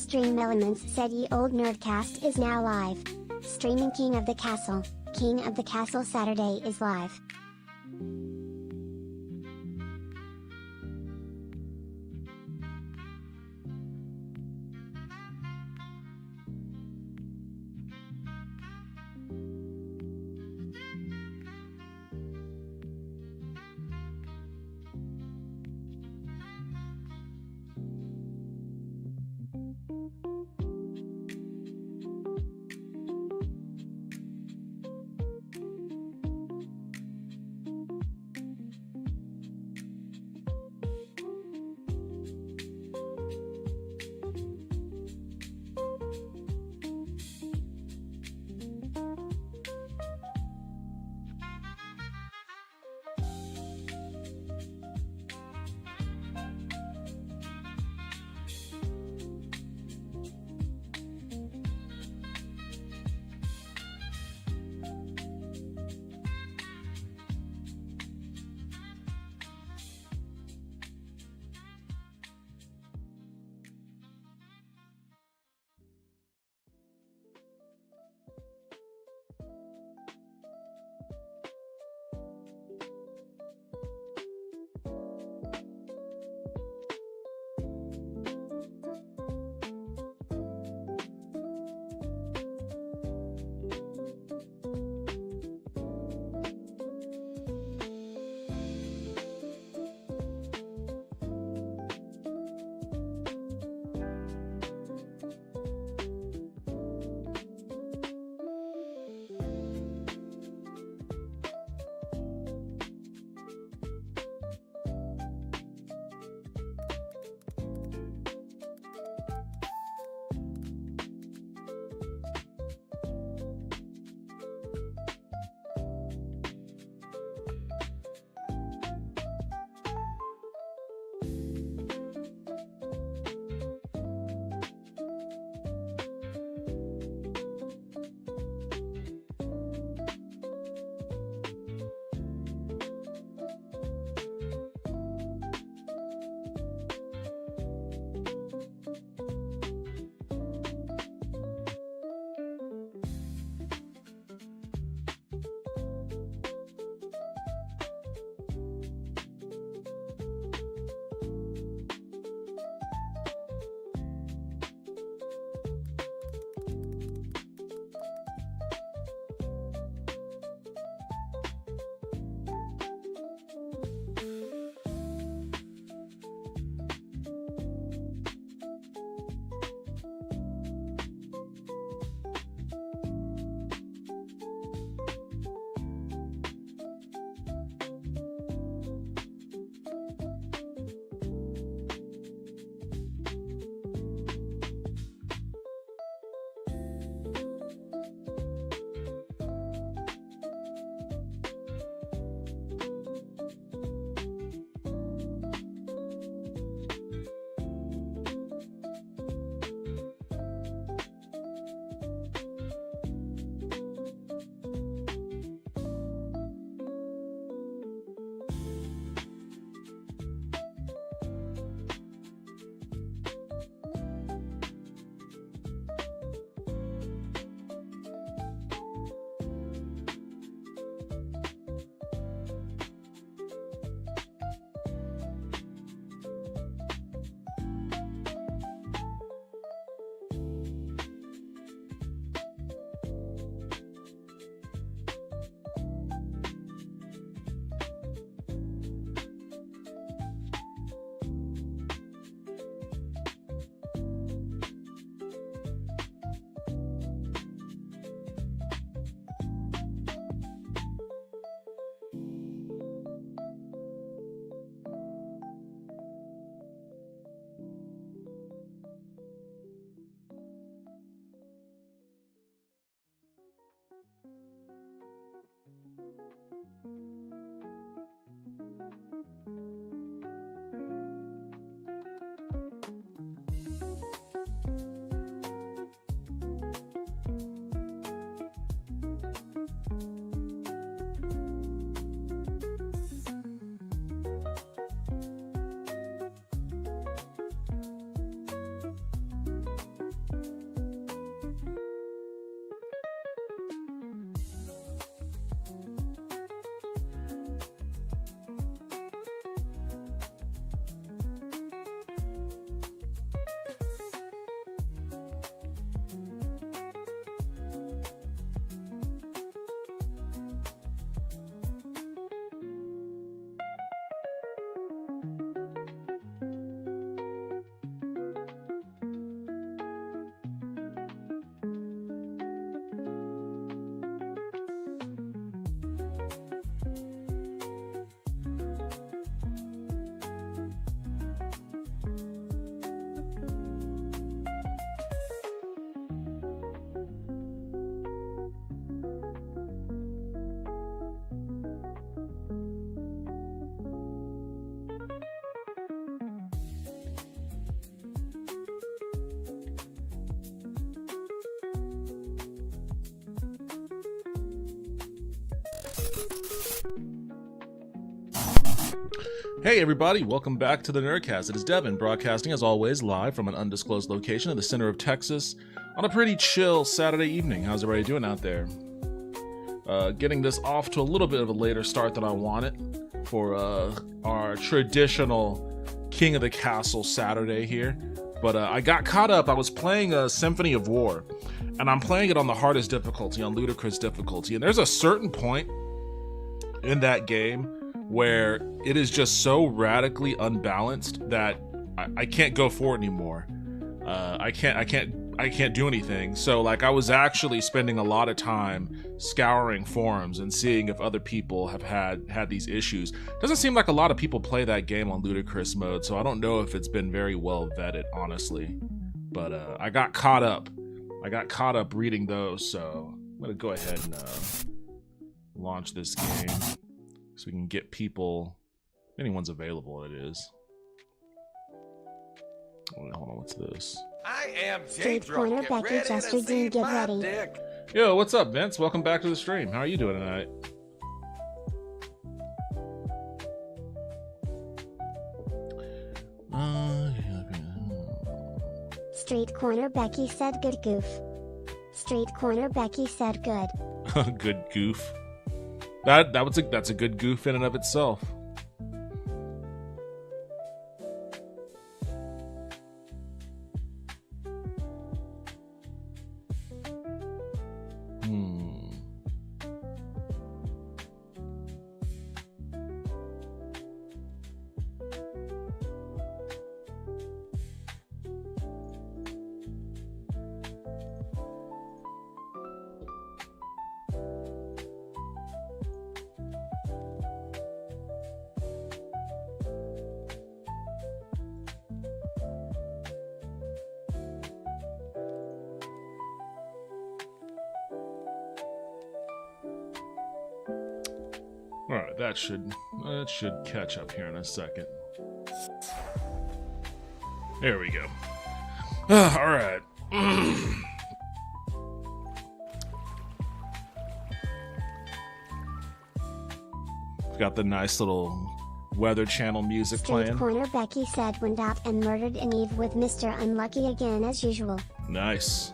Stream Elements said Ye Old Nerdcast is now live. Streaming King of the Castle. King of the Castle Saturday is live. Hey everybody, welcome back to the Nerdcast. It is Devin, broadcasting as always live from an undisclosed location in the center of Texas on a pretty chill Saturday evening. How's everybody doing out there? Getting this off to a little bit of a later start than I wanted for our traditional King of the Castle Saturday here. But I got caught up. I was playing Symphony of War, and I'm playing it on the hardest difficulty, on ludicrous difficulty. And there's a certain point in that game where it is just so radically unbalanced that I can't go forward anymore. I can't do anything. So like I was actually spending a lot of time scouring forums and seeing if other people have had these issues. Doesn't seem like a lot of people play that game on ludicrous mode, so I don't know if it's been very well vetted, honestly. But I got caught up. Reading those, so I'm gonna go ahead and launch this game so we can get people, if anyone's available, it is. Hold on, what's this? I am Street Corner Becky Chester Dean, get ready. Dick. Yo, what's up, Vince? Welcome back to the stream. How are you doing tonight? Street Corner Becky said good goof. Street Corner Becky said good. Good goof. That's a good goof in and of itself. Alright, that should catch up here in a second. There we go. Alright. Got the nice little Weather Channel music Street playing. Corner Becky said went out and murdered an Eve with Mr. Unlucky again as usual. Nice.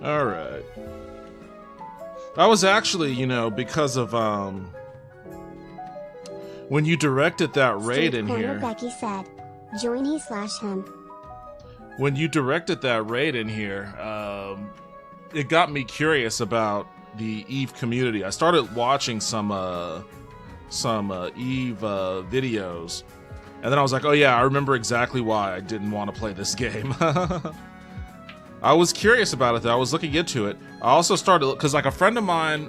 Alright. That was actually, because of, when you directed that raid in Street Corner here. Becky said, join he/him. When you directed that raid in here, it got me curious about the Eve community. I started watching some Eve videos, and then I was like, oh yeah, I remember exactly why I didn't want to play this game. I was curious about it though. I was looking into it. I also started, because like a friend of mine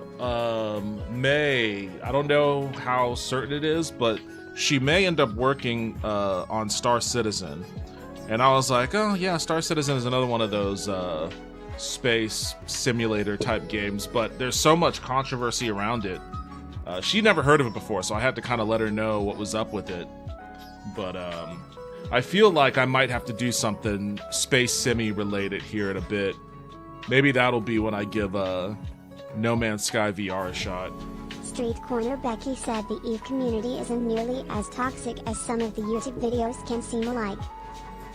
may, I don't know how certain it is, but she may end up working on Star Citizen. And I was like, oh yeah, Star Citizen is another one of those space simulator type games, but there's so much controversy around it. She never heard of it before, so I had to kind of let her know what was up with it. But I feel like I might have to do something space simi related here in a bit. Maybe that'll be when I give No Man's Sky VR a shot. Street Corner Becky said the Eve community isn't nearly as toxic as some of the YouTube videos can seem alike.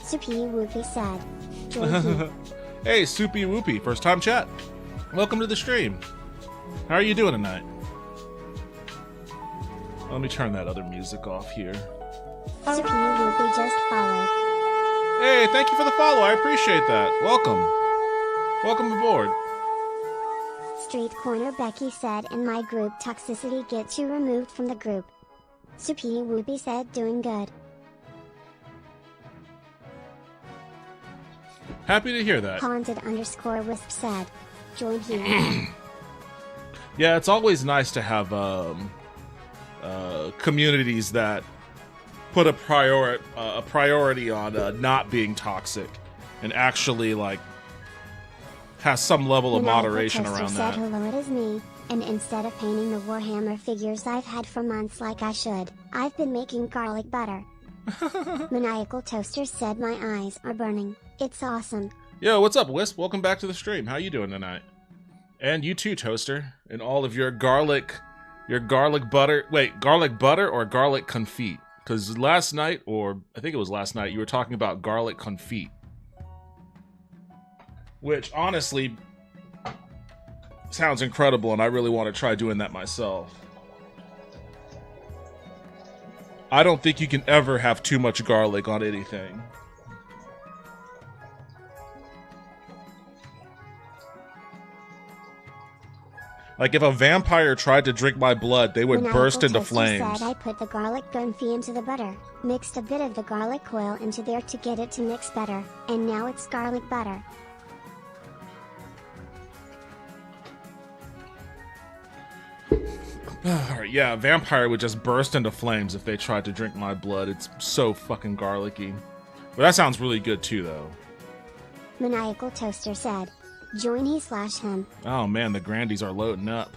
Soupy Whoopie said, join he. Hey, Soupy Whoopie, first time chat. Welcome to the stream. How are you doing tonight? Let me turn that other music off here. Soupy Whoopie just followed. Hey, thank you for the follow. I appreciate that. Welcome. Welcome aboard. Street Corner Becky said in my group toxicity gets you removed from the group. Soupy Whoopie said doing good. Happy to hear that. Haunted_Wisp said, join he. Yeah, it's always nice to have communities that put a priority on not being toxic and actually like has some level of moderation around that. Said, hello, it is me, and instead of painting the Warhammer figures I've had for months like I should, I've been making garlic butter. Maniacal Toaster said my eyes are burning. It's awesome. Yo, what's up, Wisp? Welcome back to the stream. How you doing tonight? And you too, Toaster, and all of your garlic butter. Wait, garlic butter or garlic confit? Because last night, or I think it was last night, you were talking about garlic confit, which honestly sounds incredible, and I really want to try doing that myself. I don't think you can ever have too much garlic on anything. Like, if a vampire tried to drink my blood, they would burst into flames. Said I put the garlic confit into the butter, mixed a bit of the garlic oil into there to get it to mix better, and now it's garlic butter. Alright, yeah, a vampire would just burst into flames if they tried to drink my blood. It's so fucking garlicky. But that sounds really good too, though. Maniacal Toaster said, join he/him. Oh man, the Grandies are loading up.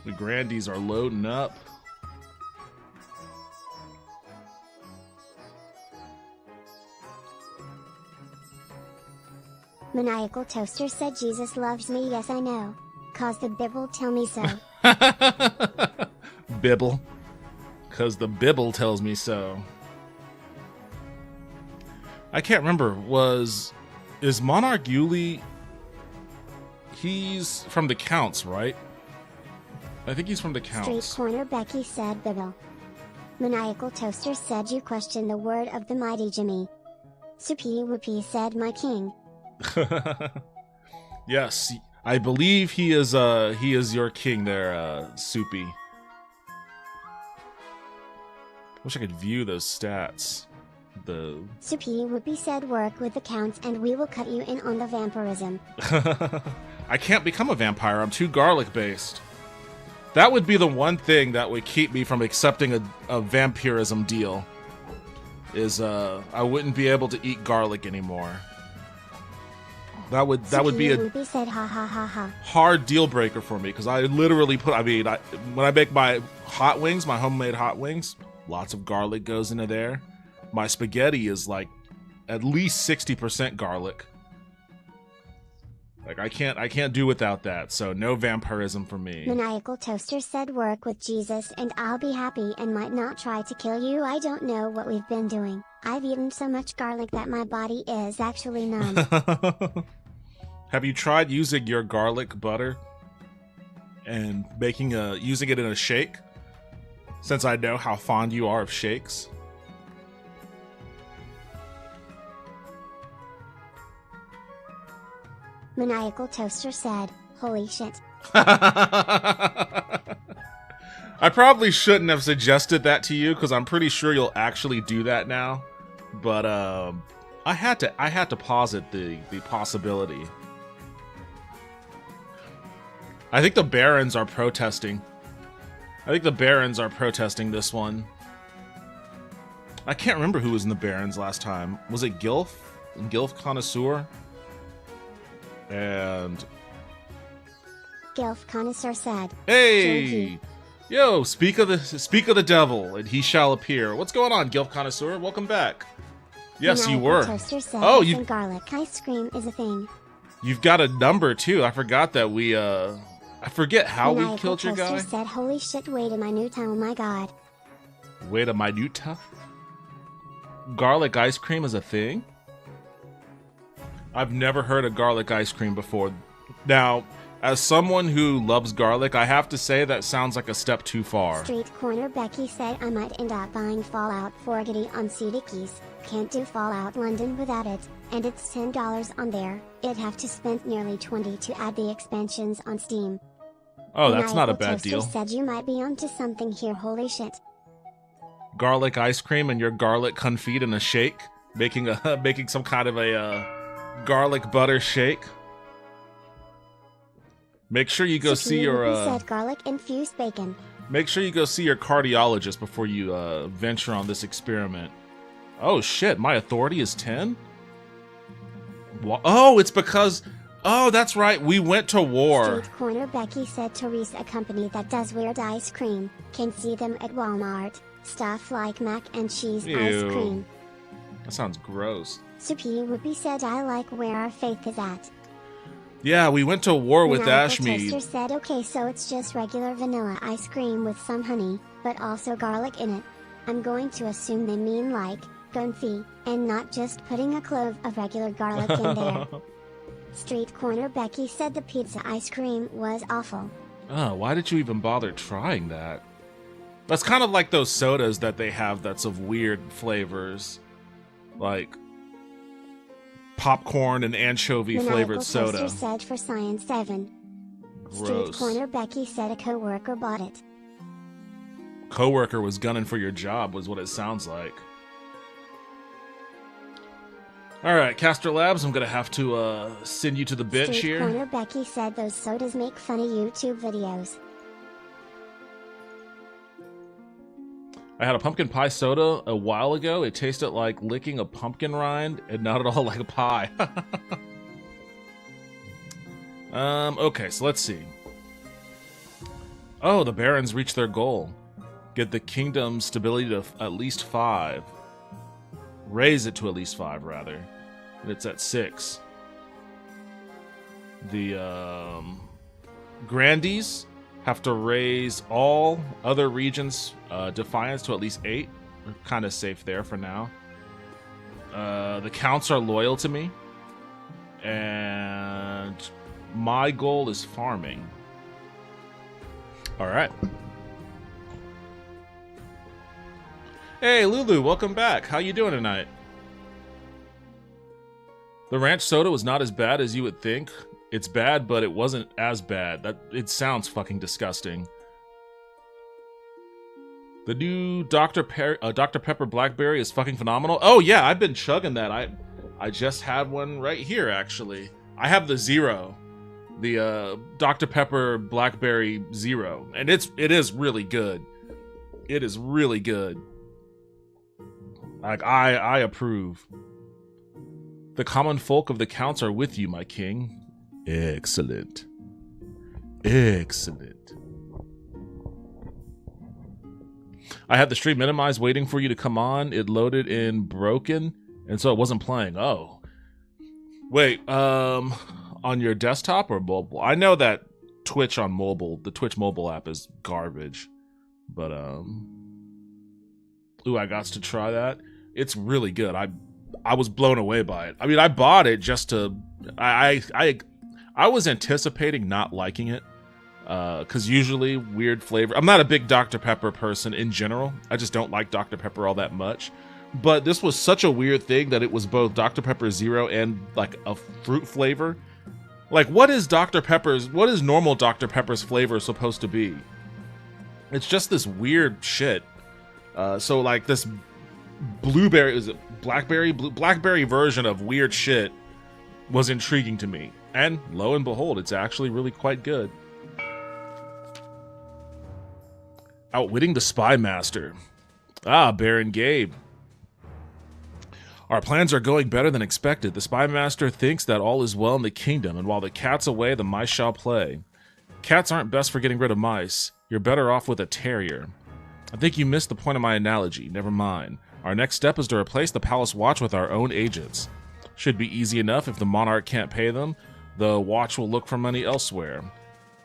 The Grandies are loading up. Maniacal Toaster said Jesus loves me, yes I know. Cause the Bible tell me so. Bibble. Cause the Bible tells me so. I can't remember, is Monarch Yuli, he's from the Counts, right? I think he's from the Counts. Street Corner Becky said Bible. Maniacal Toaster said you question the word of the mighty Jimmy. Soupy Whoopie said my king. Yes, I believe he is your king there, Soupy. Wish I could view those stats. Soupy Whoopie said work with the Counts and we will cut you in on the vampirism. I can't become a vampire, I'm too garlic based. That would be the one thing that would keep me from accepting a vampirism deal. Is I wouldn't be able to eat garlic anymore. That would be a said, ha, ha, ha, ha. hard deal breaker for me, because I literally when I make my hot wings, my homemade hot wings, lots of garlic goes into there. My spaghetti is like at least 60% garlic. Like I can't do without that, so no vampirism for me. Maniacal Toaster said work with Jesus and I'll be happy and might not try to kill you. I don't know what we've been doing. I've eaten so much garlic that my body is actually numb. Have you tried using your garlic butter and using it in a shake? Since I know how fond you are of shakes. Maniacal Toaster said, holy shit. I probably shouldn't have suggested that to you, because I'm pretty sure you'll actually do that now. But I had to posit the possibility. I think the Barons are protesting. This one. I can't remember who was in the Barons last time. Was it Gilf? Gilf Connoisseur? And Gilf Connoisseur said, hey, yo, speak of the devil, and he shall appear. What's going on, Gilf Connoisseur? Welcome back. Yes, Maniacal you were. Toaster said, oh, you garlic ice cream is a thing. You've got a number too. I forgot that we I forget how Maniacal we killed your guy. Toaster said, holy shit, wait a minute, oh my god. Wait a minute. Garlic ice cream is a thing? I've never heard of garlic ice cream before. Now, as someone who loves garlic, I have to say that sounds like a step too far. Street Corner Becky said I might end up buying Fallout 4 on CD keys. Can't do Fallout London without it, and it's $10 on there. It'd have to spend nearly $20 to add the expansions on Steam. Oh, that's not a Maniacal bad Toaster deal. Said you might be onto something here, holy shit. Garlic ice cream and your garlic confit in a shake, making some kind of a garlic butter shake. Make sure you go see your said garlic infused bacon. Make sure you go see your cardiologist before you venture on this experiment. Oh shit, my authority is 10? Oh, it's because... Oh, that's right, we went to war. Street Corner Becky said Therese, a company that does weird ice cream, can see them at Walmart. stuff like mac and cheese Ew. ice cream. That sounds gross. Soupy Whoopi said I like where our faith is at. Yeah, we went to war with Maniacal Ashmead. Toaster said okay, so it's just regular vanilla ice cream with some honey, but also garlic in it. I'm going to assume they mean like confit, and not just putting a clove of regular garlic in there. Street Corner Becky said the pizza ice cream was awful. Oh, why did you even bother trying that? That's kind of like those sodas that they have that's of weird flavors. Like popcorn and anchovy flavored soda. Toaster said for Science 7. Gross. Street Corner Becky said a co-worker bought it. Coworker was gunning for your job was what it sounds like. Alright, Caster Labs, I'm gonna have to send you to the bench Street here. Corner Becky said those sodas make funny YouTube videos. I had a pumpkin pie soda a while ago. It tasted like licking a pumpkin rind and not at all like a pie. Okay, so let's see. Oh, the Barons reached their goal. Get the kingdom's stability to at least 5. Raise it to at least 5, rather. And it's at 6. The Grandees have to raise all other regions' defiance to at least 8. We're kind of safe there for now. The counts are loyal to me. And my goal is farming. Alright. Hey, Lulu, welcome back. How you doing tonight? The ranch soda was not as bad as you would think. It's bad, but it wasn't as bad. It sounds fucking disgusting. The new Dr. Pepper Blackberry is fucking phenomenal. Oh yeah, I've been chugging that. I just had one right here, actually. I have the Zero. The Dr. Pepper Blackberry Zero. And it is really good. It is really good. Like, I approve. The common folk of the counts are with you, my king. Excellent. Excellent. I had the stream minimized waiting for you to come on. It loaded in broken, and so it wasn't playing. Oh. Wait, on your desktop or mobile? I know that Twitch on mobile, the Twitch mobile app is garbage. But, ooh, I got to try that. It's really good. I was blown away by it. I mean, I bought it just to... I was anticipating not liking it. Because usually weird flavor... I'm not a big Dr. Pepper person in general. I just don't like Dr. Pepper all that much. But this was such a weird thing that it was both Dr. Pepper Zero and like a fruit flavor. Like, what is normal Dr. Pepper's flavor supposed to be? It's just this weird shit. So like this blueberry, is it blackberry version of weird shit was intriguing to me. And lo and behold, it's actually really quite good. Outwitting the Spy Master. Ah, Baron Gabe. Our plans are going better than expected. The Spy Master thinks that all is well in the kingdom, and while the cat's away, the mice shall play. Cats aren't best for getting rid of mice. You're better off with a terrier. I think you missed the point of my analogy. Never mind. Our next step is to replace the Palace Watch with our own agents. Should be easy enough. If the monarch can't pay them, the watch will look for money elsewhere.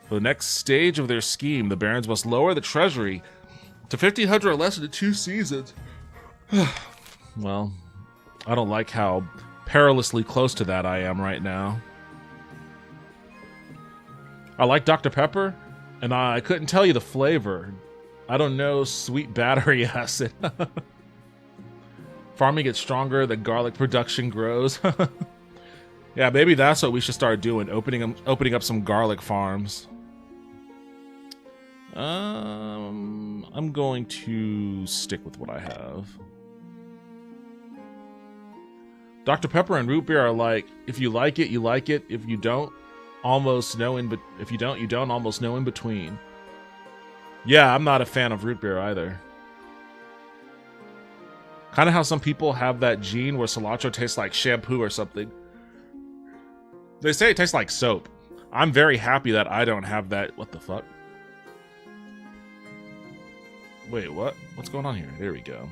For the next stage of their scheme, the barons must lower the treasury to 1,500 or less in 2 seasons. Well, I don't like how perilously close to that I am right now. I like Dr. Pepper, and I couldn't tell you the flavor. I don't know, sweet battery acid. Farming gets stronger, the garlic production grows. Yeah, maybe that's what we should start doing, opening up some garlic farms. I'm going to stick with what I have. Dr. Pepper and root beer are like, if you like it, you like it. If you don't, almost no in if you don't, almost no in between. Yeah, I'm not a fan of root beer either. Kind of how some people have that gene where cilantro tastes like shampoo or something. They say it tastes like soap. I'm very happy that I don't have that. What the fuck? Wait, what? What's going on here? There we go.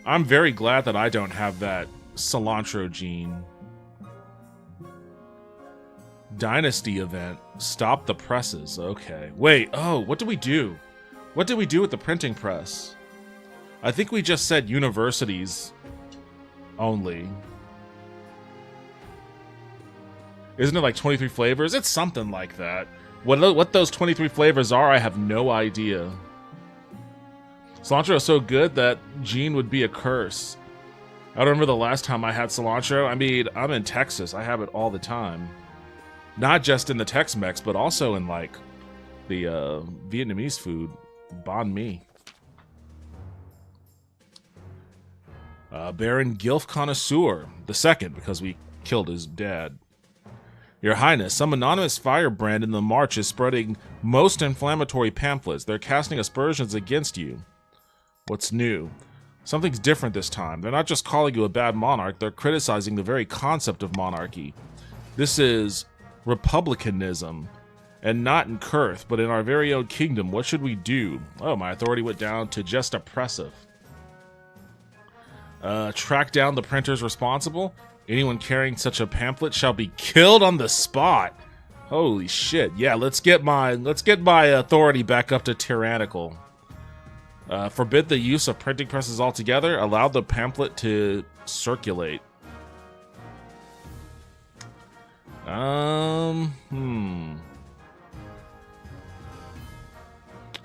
I'm very glad that I don't have that cilantro gene. Dynasty event. Stop the presses. Okay. Wait, oh, what did we do? What did we do with the printing press? I think we just said universities only. Isn't it like 23 flavors? It's something like that. What those 23 flavors are, I have no idea. Cilantro is so good that Gene would be a curse. I don't remember the last time I had cilantro. I mean, I'm in Texas. I have it all the time. Not just in the Tex-Mex, but also in, like, the Vietnamese food. Banh mi. Baron Gilf Connoisseur, the second, because we killed his dad. Your Highness, some anonymous firebrand in the march is spreading most inflammatory pamphlets. They're casting aspersions against you. What's new? Something's different this time. They're not just calling you a bad monarch, they're criticizing the very concept of monarchy. This is republicanism, and not in Kurth, but in our very own kingdom. What should we do? Oh, my authority went down to just oppressive. Track down the printers responsible. Anyone carrying such a pamphlet shall be killed on the spot. Holy shit. Yeah, let's get my authority back up to tyrannical. Forbid the use of printing presses altogether. Allow the pamphlet to circulate.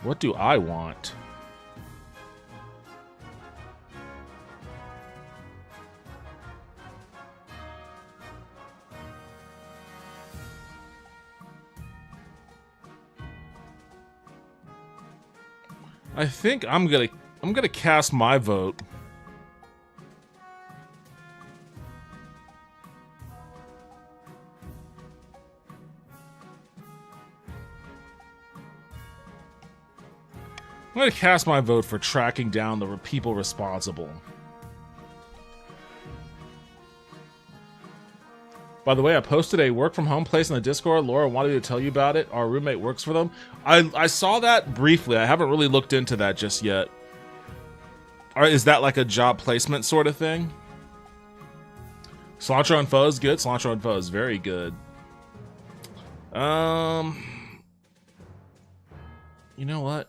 What do I want? I think I'm gonna cast my vote. I'm gonna cast my vote for tracking down the people responsible. By the way, I posted a work from home place in the Discord. Laura wanted me to tell you about it. Our roommate works for them. I saw that briefly. I haven't really looked into that just yet. Is that like a job placement sort of thing? Cilantro and Pho is good. Cilantro and Pho is very good. You know what?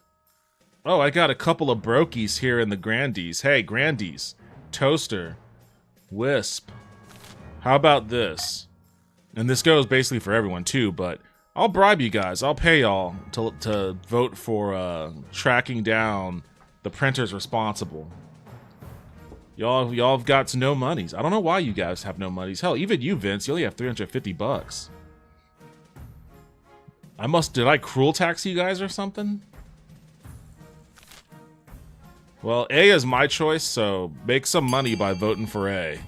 Oh, I got a couple of brokies here in the Grandies. Hey, Grandies. Toaster. Wisp. How about this? And this goes basically for everyone too, but I'll bribe you guys. I'll pay y'all to vote for tracking down the printers responsible. Y'all have got no monies. I don't know why you guys have no monies. Hell, even you, Vince, you only have 350 bucks. Did I cruel tax you guys or something? Well, A is my choice, so make some money by voting for A.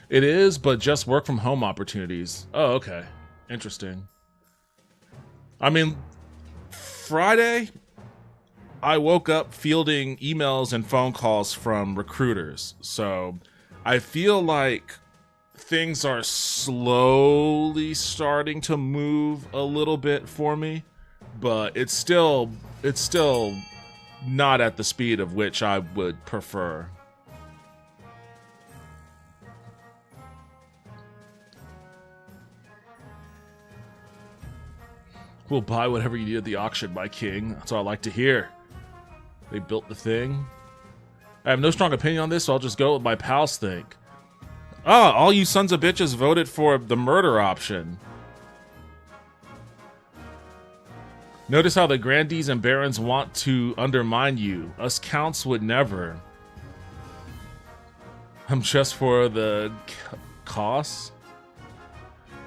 It is, but just work from home opportunities. Oh, okay. Interesting. I mean, Friday, I woke up fielding emails and phone calls from recruiters. So I feel like things are slowly starting to move a little bit for me, but it's still not at the speed of which I would prefer. We'll buy whatever you need at the auction, my king. That's what I like to hear. They built the thing. I have no strong opinion on this, so I'll just go with what my pals think. Ah, all you sons of bitches voted for the murder option. Notice how the grandees and barons want to undermine you. Us counts would never. I'm just for the costs.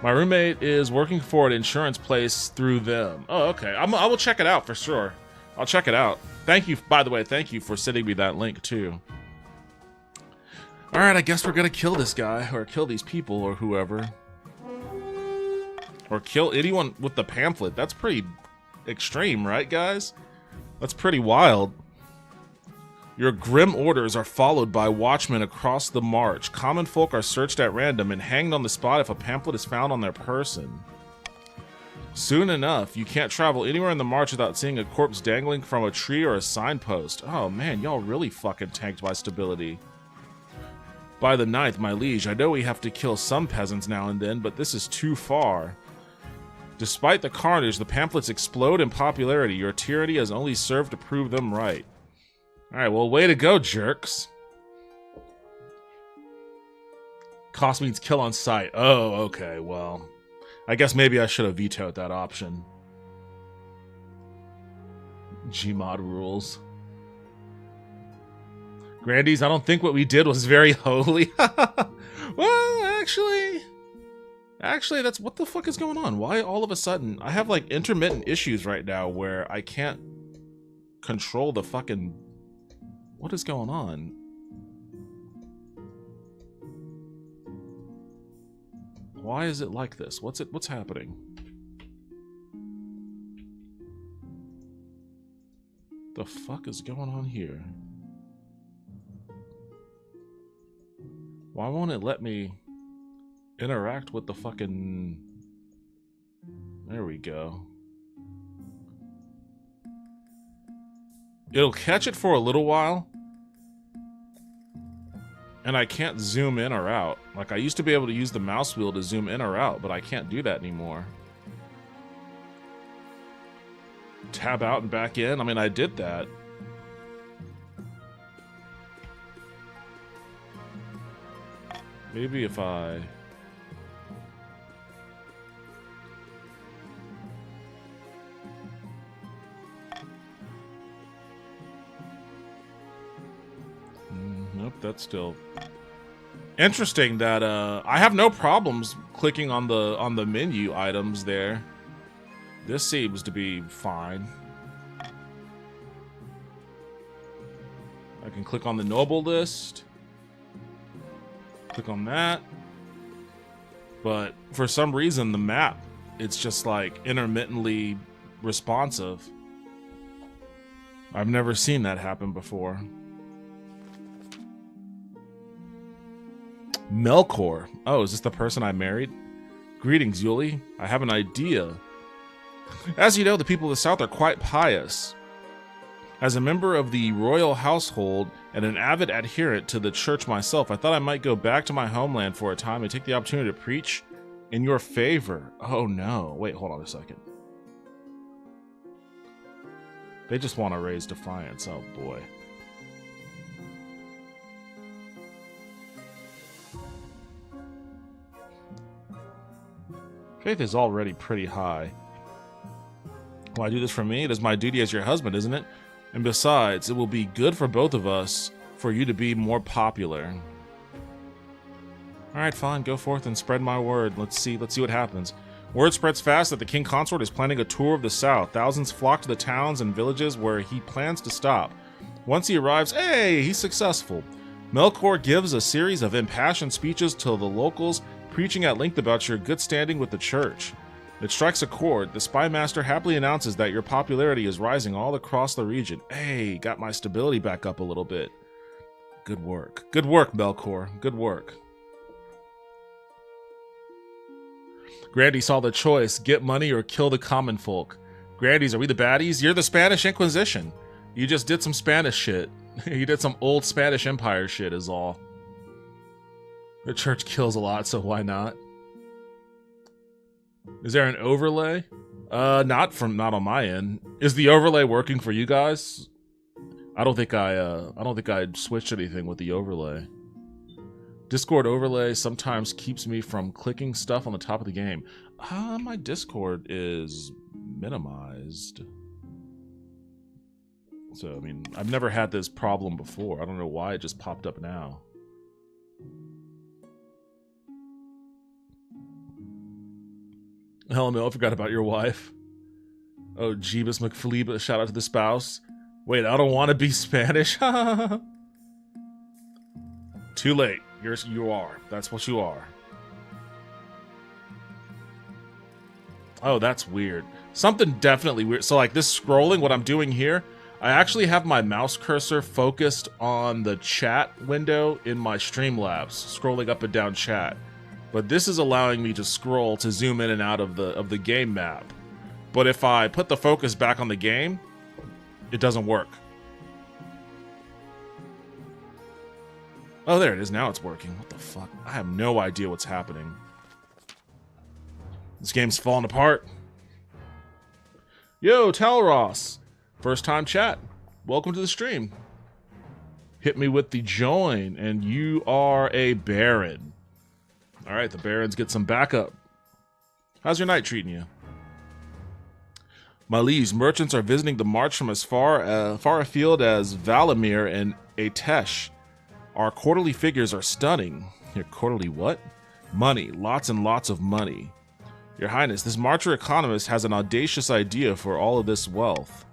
My roommate is working for an insurance place through them. Oh, okay. I will check it out for sure. I'll check it out. Thank you, by the way, thank you for sending me that link too. Alright, I guess we're gonna kill this guy, or kill these people, or whoever. Or kill anyone with the pamphlet. That's pretty extreme, right, guys? That's pretty wild. Your grim orders are followed by watchmen across the march. Common folk are searched at random and hanged on the spot if a pamphlet is found on their person. Soon enough, you can't travel anywhere in the march without seeing a corpse dangling from a tree or a signpost. Oh man, y'all really fucking tanked my stability. By the 9th, my liege, I know we have to kill some peasants now and then, but this is too far. Despite the carnage, the pamphlets explode in popularity. Your tyranny has only served to prove them right. Alright, well, way to go, jerks. Cost means kill on sight. Oh, okay, well. I guess maybe I should have vetoed that option. Gmod rules. Grandies, I don't think what we did was very holy. Well, actually, that's what the fuck is going on? Why all of a sudden? I have like intermittent issues right now where I can't control the fucking... What is going on? Why is it like this? What's happening? The fuck is going on here? Why won't it let me interact with the fucking... There we go. It'll catch it for a little while. And I can't zoom in or out. Like, I used to be able to use the mouse wheel to zoom in or out, but I can't do that anymore. Tab out and back in? I mean, I did that. Maybe if I... Nope, that's still... Interesting that I have no problems clicking on the menu items there. This seems to be fine. I can click on the noble list. Click on that. But for some reason the map, it's just like intermittently responsive. I've never seen that happen before. Melkor. Oh, is this the person I married? Greetings, Yuli. I have an idea. As you know, the people of the South are quite pious. As a member of the royal household and an avid adherent to the church myself, I thought I might go back to my homeland for a time and take the opportunity to preach in your favor. Oh no. Wait, hold on a second. They just want to raise defiance. Oh boy. Faith is already pretty high. Well, I do this for me. It is my duty as your husband, isn't it? And besides, it will be good for both of us for you to be more popular. Alright, fine. Go forth and spread my word. Let's see what happens. Word spreads fast that the king consort is planning a tour of the south. Thousands flock to the towns and villages where he plans to stop. Once he arrives, hey, he's successful. Melkor gives a series of impassioned speeches to the locals, preaching at length about your good standing with the church. It strikes a chord. The spy master happily announces that your popularity is rising all across the region. Hey, got my stability back up a little bit. Good work. Good work, Melkor. Good work. Grandy saw the choice, get money or kill the common folk. Grandies, are we the baddies? You're the Spanish Inquisition. You just did some Spanish shit. You did some old Spanish Empire shit is all. The church kills a lot, so why not? Is there an overlay? Not on my end. Is the overlay working for you guys? I don't think I switched anything with the overlay. Discord overlay sometimes keeps me from clicking stuff on the top of the game. My Discord is minimized. So, I mean, I've never had this problem before. I don't know why it just popped up now. Hell no, I forgot about your wife. Oh, Jeebus McPhileba, shout out to the spouse. Wait, I don't want to be Spanish. Too late. You are. That's what you are. Oh, that's weird. Something definitely weird. So like this scrolling, what I'm doing here, I actually have my mouse cursor focused on the chat window in my Streamlabs, scrolling up and down chat. But this is allowing me to scroll to zoom in and out of the game map. But if I put the focus back on the game, it doesn't work. Oh, there it is. Now it's working. What the fuck? I have no idea what's happening. This game's falling apart. Yo, Talross. First time chat. Welcome to the stream. Hit me with the join, and you are a Baron. All right, the Barons get some backup. How's your night treating you? My liege, merchants are visiting the march from as far afield as Valamir and Atesh. Our quarterly figures are stunning. Your quarterly what? Money. Lots and lots of money. Your Highness, this marcher economist has an audacious idea for all of this wealth.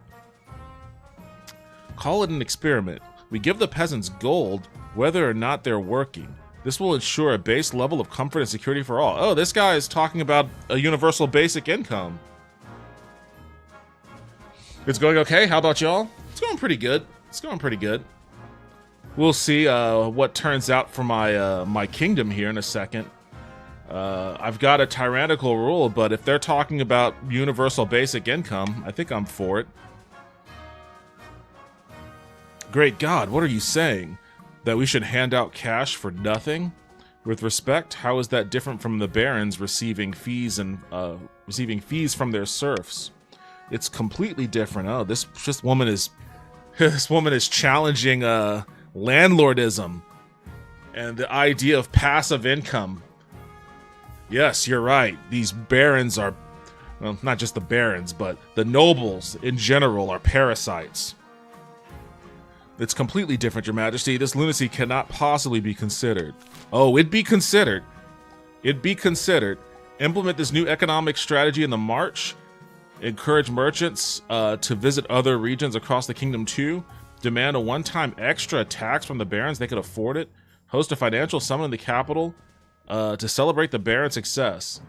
Call it an experiment. We give the peasants gold whether or not they're working. This will ensure a base level of comfort and security for all. Oh, this guy is talking about a universal basic income. It's going okay. How about y'all? It's going pretty good. It's going pretty good. We'll see what turns out for my kingdom here in a second. I've got a tyrannical rule, but if they're talking about universal basic income, I think I'm for it. Great God, what are you saying? That we should hand out cash for nothing? With respect, how is that different from the barons receiving fees and receiving fees from their serfs? It's completely different. Oh, this woman is challenging landlordism and the idea of passive income. Yes, you're right. These barons are, well, not just the barons, but the nobles in general are parasites. It's completely different, Your Majesty. This lunacy cannot possibly be considered. Oh, it'd be considered. It'd be considered. Implement this new economic strategy in the march. Encourage merchants to visit other regions across the kingdom too. Demand a one-time extra tax from the barons. They could afford it. Host a financial summit in the capital to celebrate the baron's success.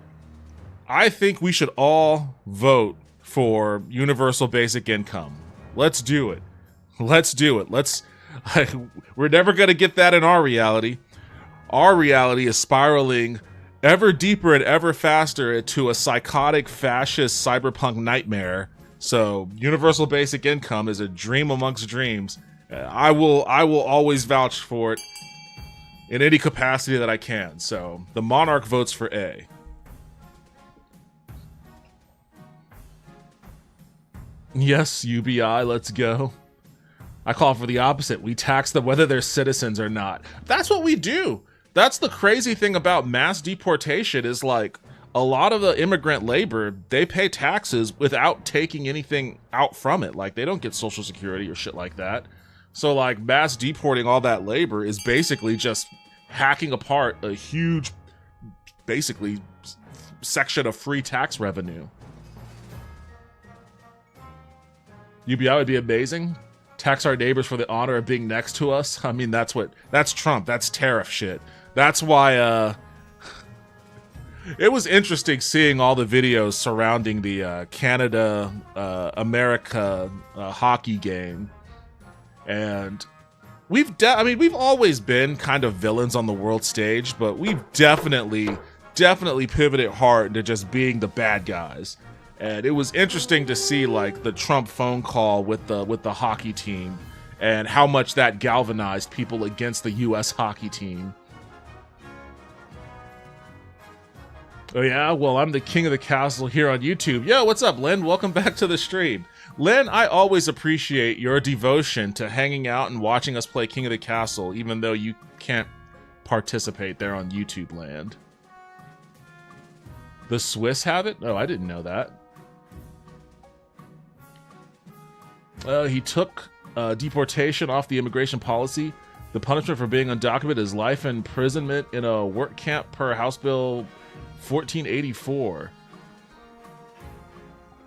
I think we should all vote for universal basic income. Let's do it. Let's do it. We're never going to get that in our reality. Our reality is spiraling ever deeper and ever faster into a psychotic fascist cyberpunk nightmare. So universal basic income is a dream amongst dreams. I will always vouch for it in any capacity that I can. So the monarch votes for A. Yes, UBI, let's go. I call for the opposite. We tax them whether they're citizens or not. That's what we do. That's the crazy thing about mass deportation is like a lot of the immigrant labor, they pay taxes without taking anything out from it. Like they don't get Social Security or shit like that. So like mass deporting all that labor is basically just hacking apart a huge, basically, section of free tax revenue. UBI would be amazing. Tax our neighbors for the honor of being next to us. I mean, that's Trump. That's tariff shit. That's why, it was interesting seeing all the videos surrounding the Canada America hockey game, and we've always been kind of villains on the world stage, but we've definitely pivoted hard into just being the bad guys. And it was interesting to see like the Trump phone call with the hockey team and how much that galvanized people against the US hockey team. Oh yeah, well, I'm the king of the castle here on YouTube. Yo, what's up, Lynn? Welcome back to the stream. Lynn, I always appreciate your devotion to hanging out and watching us play King of the Castle, even though you can't participate there on YouTube land. The Swiss have it? Oh, I didn't know that. He took deportation off the immigration policy. The punishment for being undocumented is life imprisonment in a work camp per House Bill 1484.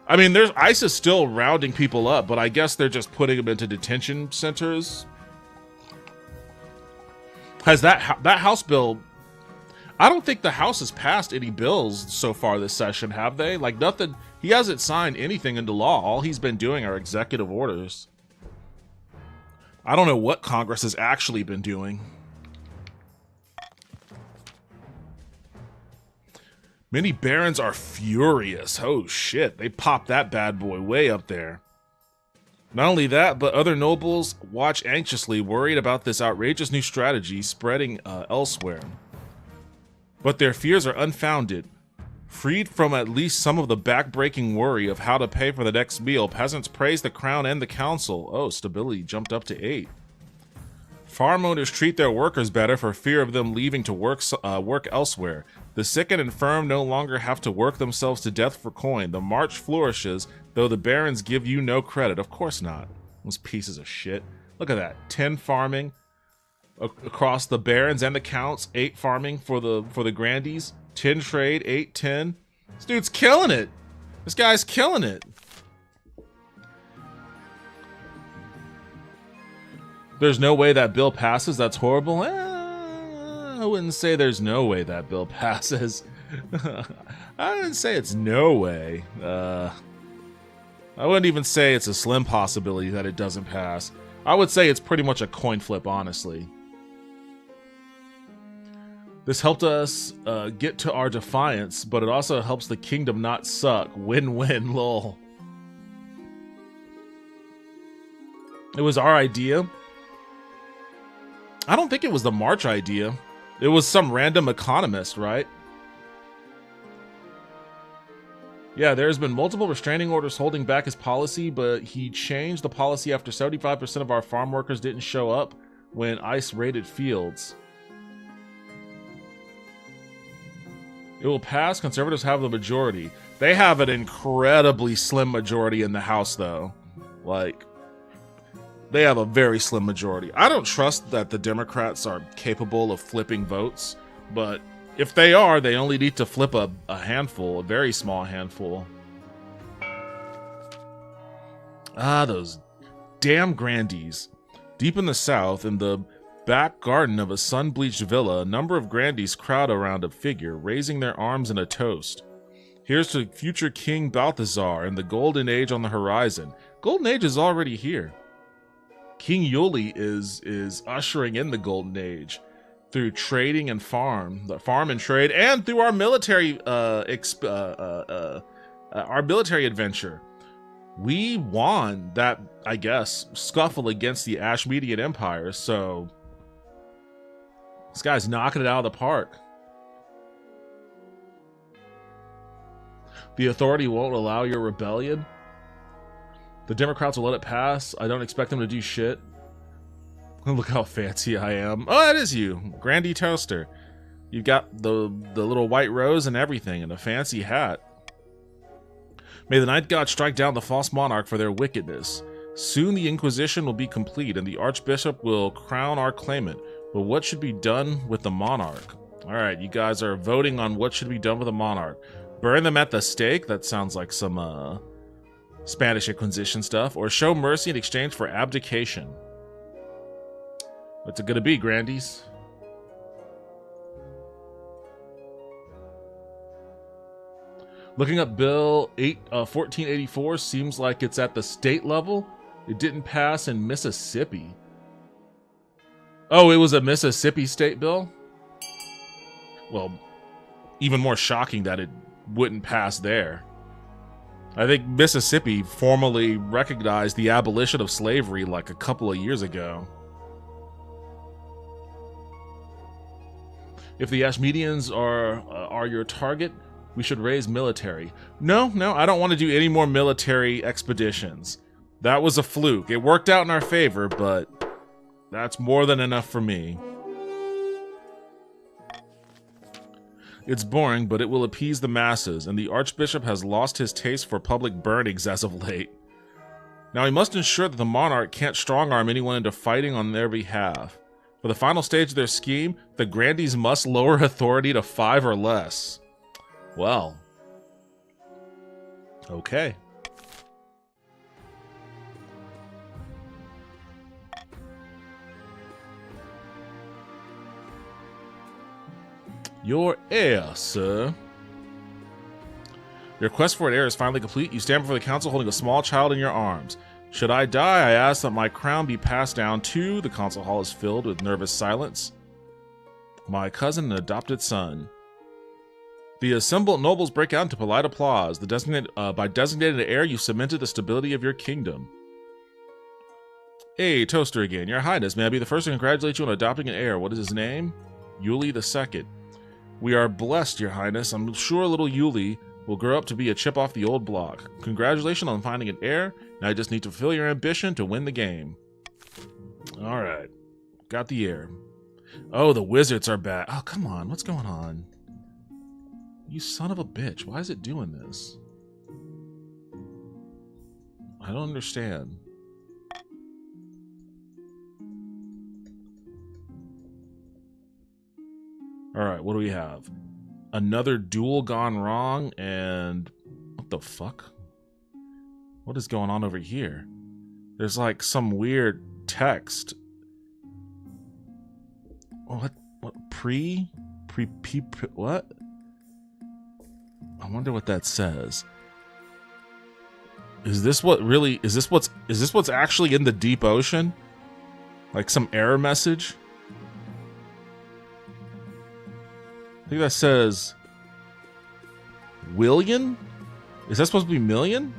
I mean, there's ICE still rounding people up, but I guess they're just putting them into detention centers. Has that House bill? I don't think the House has passed any bills so far this session, have they? Like nothing. He hasn't signed anything into law. All he's been doing are executive orders. I don't know what Congress has actually been doing. Many barons are furious. Oh shit, they popped that bad boy way up there. Not only that, but other nobles watch anxiously, worried about this outrageous new strategy spreading elsewhere. But their fears are unfounded. Freed from at least some of the back-breaking worry of how to pay for the next meal, peasants praise the crown and the council. Oh, stability jumped up to 8. Farm owners treat their workers better for fear of them leaving to work elsewhere. The sick and infirm no longer have to work themselves to death for coin. The march flourishes, though the barons give you no credit. Of course not. Those pieces of shit. Look at that. 10 farming across the barons and the counts. 8 farming for the grandees. 10 trade. 8, 10. This dude's killing it. This guy's killing it. There's no way that bill passes. That's horrible. I wouldn't say there's no way that bill passes. I wouldn't say it's no way. I wouldn't even say it's a slim possibility that it doesn't pass. I would say it's pretty much a coin flip, honestly. This helped us get to our defiance, but it also helps the kingdom not suck. Win-win, lol. It was our idea. I don't think it was the March idea. It was some random economist, right? Yeah, there's been multiple restraining orders holding back his policy, but he changed the policy after 75% of our farm workers didn't show up when ICE raided fields. It will pass. Conservatives have the majority. They have an incredibly slim majority in the House, though. Like, they have a very slim majority. I don't trust that the Democrats are capable of flipping votes, but if they are, they only need to flip a handful, a very small handful. Ah, those damn grandees. Deep in the south, in the back garden of a sun-bleached villa, a number of grandees crowd around a figure, raising their arms in a toast. Here's to future King Balthazar and the Golden Age on the horizon. Golden Age is already here. King Yuli is ushering in the Golden Age through trading and farm and trade, and through our military adventure. We won that, I guess, scuffle against the Ashmedian Empire, so this guy's knocking it out of the park. The authority won't allow your rebellion. The Democrats will let it pass. I don't expect them to do shit. Look how fancy I am. Oh, that is you. Grandee Toaster. You've got the little white rose and everything, and a fancy hat. May the night god strike down the false monarch for their wickedness. Soon the Inquisition will be complete, and the Archbishop will crown our claimant. But what should be done with the monarch? Alright, you guys are voting on what should be done with the monarch. Burn them at the stake? That sounds like some, Spanish Inquisition stuff, or show mercy in exchange for abdication. What's it gonna be, grandees? Looking up Bill 1484 seems like it's at the state level. It didn't pass in Mississippi. Oh, it was a Mississippi state bill? Well, even more shocking that it wouldn't pass there. I think Mississippi formally recognized the abolition of slavery like a couple of years ago. If the Ashmedians are your target, we should raise military. No, I don't want to do any more military expeditions. That was a fluke. It worked out in our favor, but that's more than enough for me. It's boring, but it will appease the masses, and the Archbishop has lost his taste for public burnings as of late. Now he must ensure that the monarch can't strong-arm anyone into fighting on their behalf. For the final stage of their scheme, the grandees must lower authority to 5 or less. Well. Okay. Your heir, sir. Your quest for an heir is finally complete. You stand before the council holding a small child in your arms. Should I die, I ask that my crown be passed down to... The council hall is filled with nervous silence. My cousin and adopted son. The assembled nobles break out into polite applause. By designating the heir, you cemented the stability of your kingdom. Hey, Toaster again. Your Highness, may I be the first to congratulate you on adopting an heir. What is his name? Yuli II. We are blessed, Your Highness. I'm sure little Yuli will grow up to be a chip off the old block. Congratulations on finding an heir. Now I just need to fulfill your ambition to win the game. Alright. Got the heir. Oh, the wizards are back. Oh, come on. What's going on? You son of a bitch. Why is it doing this? I don't understand. Alright, what do we have? Another duel gone wrong, and... What the fuck? What is going on over here? There's like some weird text. What? What? What? I wonder what that says. Is this what really... Is this what's actually in the deep ocean? Like some error message? I think that says William? Is that supposed to be million?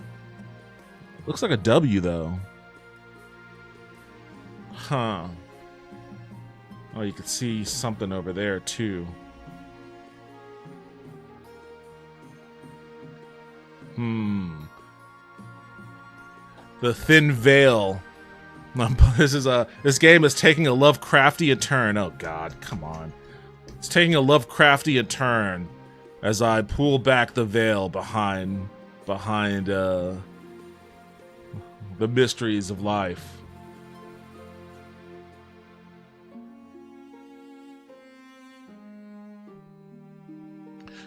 Looks like a W though. Huh. Oh, you can see something over there too. The Thin Veil. This game is taking a Lovecraftian turn. Oh god, come on. It's taking a Lovecraftian turn as I pull back the veil behind the mysteries of life.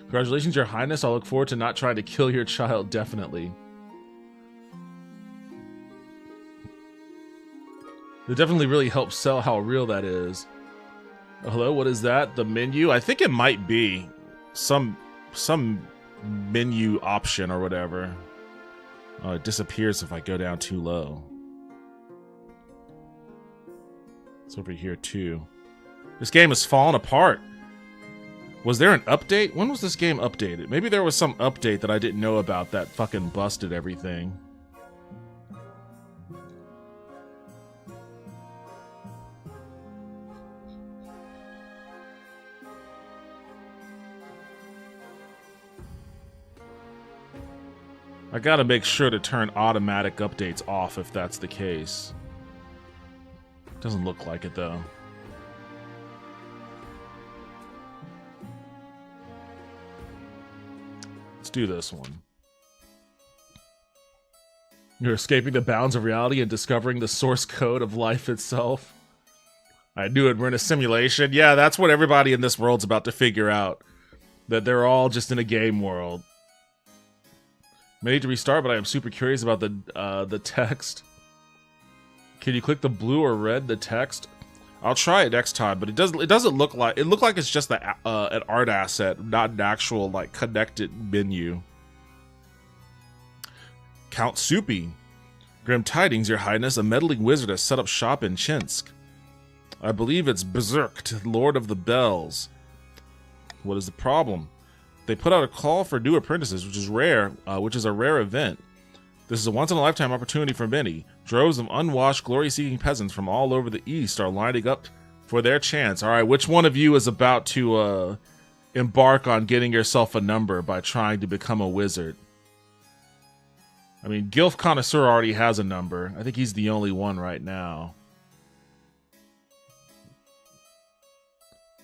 Congratulations, Your Highness. I'll look forward to not trying to kill your child, definitely. It definitely really helps sell how real that is. Hello, what is that? The menu? I think it might be some menu option or whatever. Oh, it disappears if I go down too low. It's over here too. This game is falling apart. Was there an update? When was this game updated? Maybe there was some update that I didn't know about that fucking busted everything. I gotta make sure to turn automatic updates off if that's the case. Doesn't look like it though. Let's do this one. You're escaping the bounds of reality and discovering the source code of life itself. I knew it, we're in a simulation. Yeah, that's what everybody in this world's about to figure out. That they're all just in a game world. May need to restart, but I am super curious about the text. Can you click the blue or red, the text? I'll try it next time, but it doesn't look like it's just an art asset, not an actual like connected menu. Count Soupy. Grim tidings, Your Highness. A meddling wizard has set up shop in Chinsk. I believe it's Berserked, Lord of the Bells. What is the problem? They put out a call for new apprentices, which is a rare event. This is a once-in-a-lifetime opportunity for many. Droves of unwashed, glory-seeking peasants from all over the East are lining up for their chance. All right, which one of you is about to embark on getting yourself a number by trying to become a wizard? I mean, Gilf Connoisseur already has a number. I think he's the only one right now.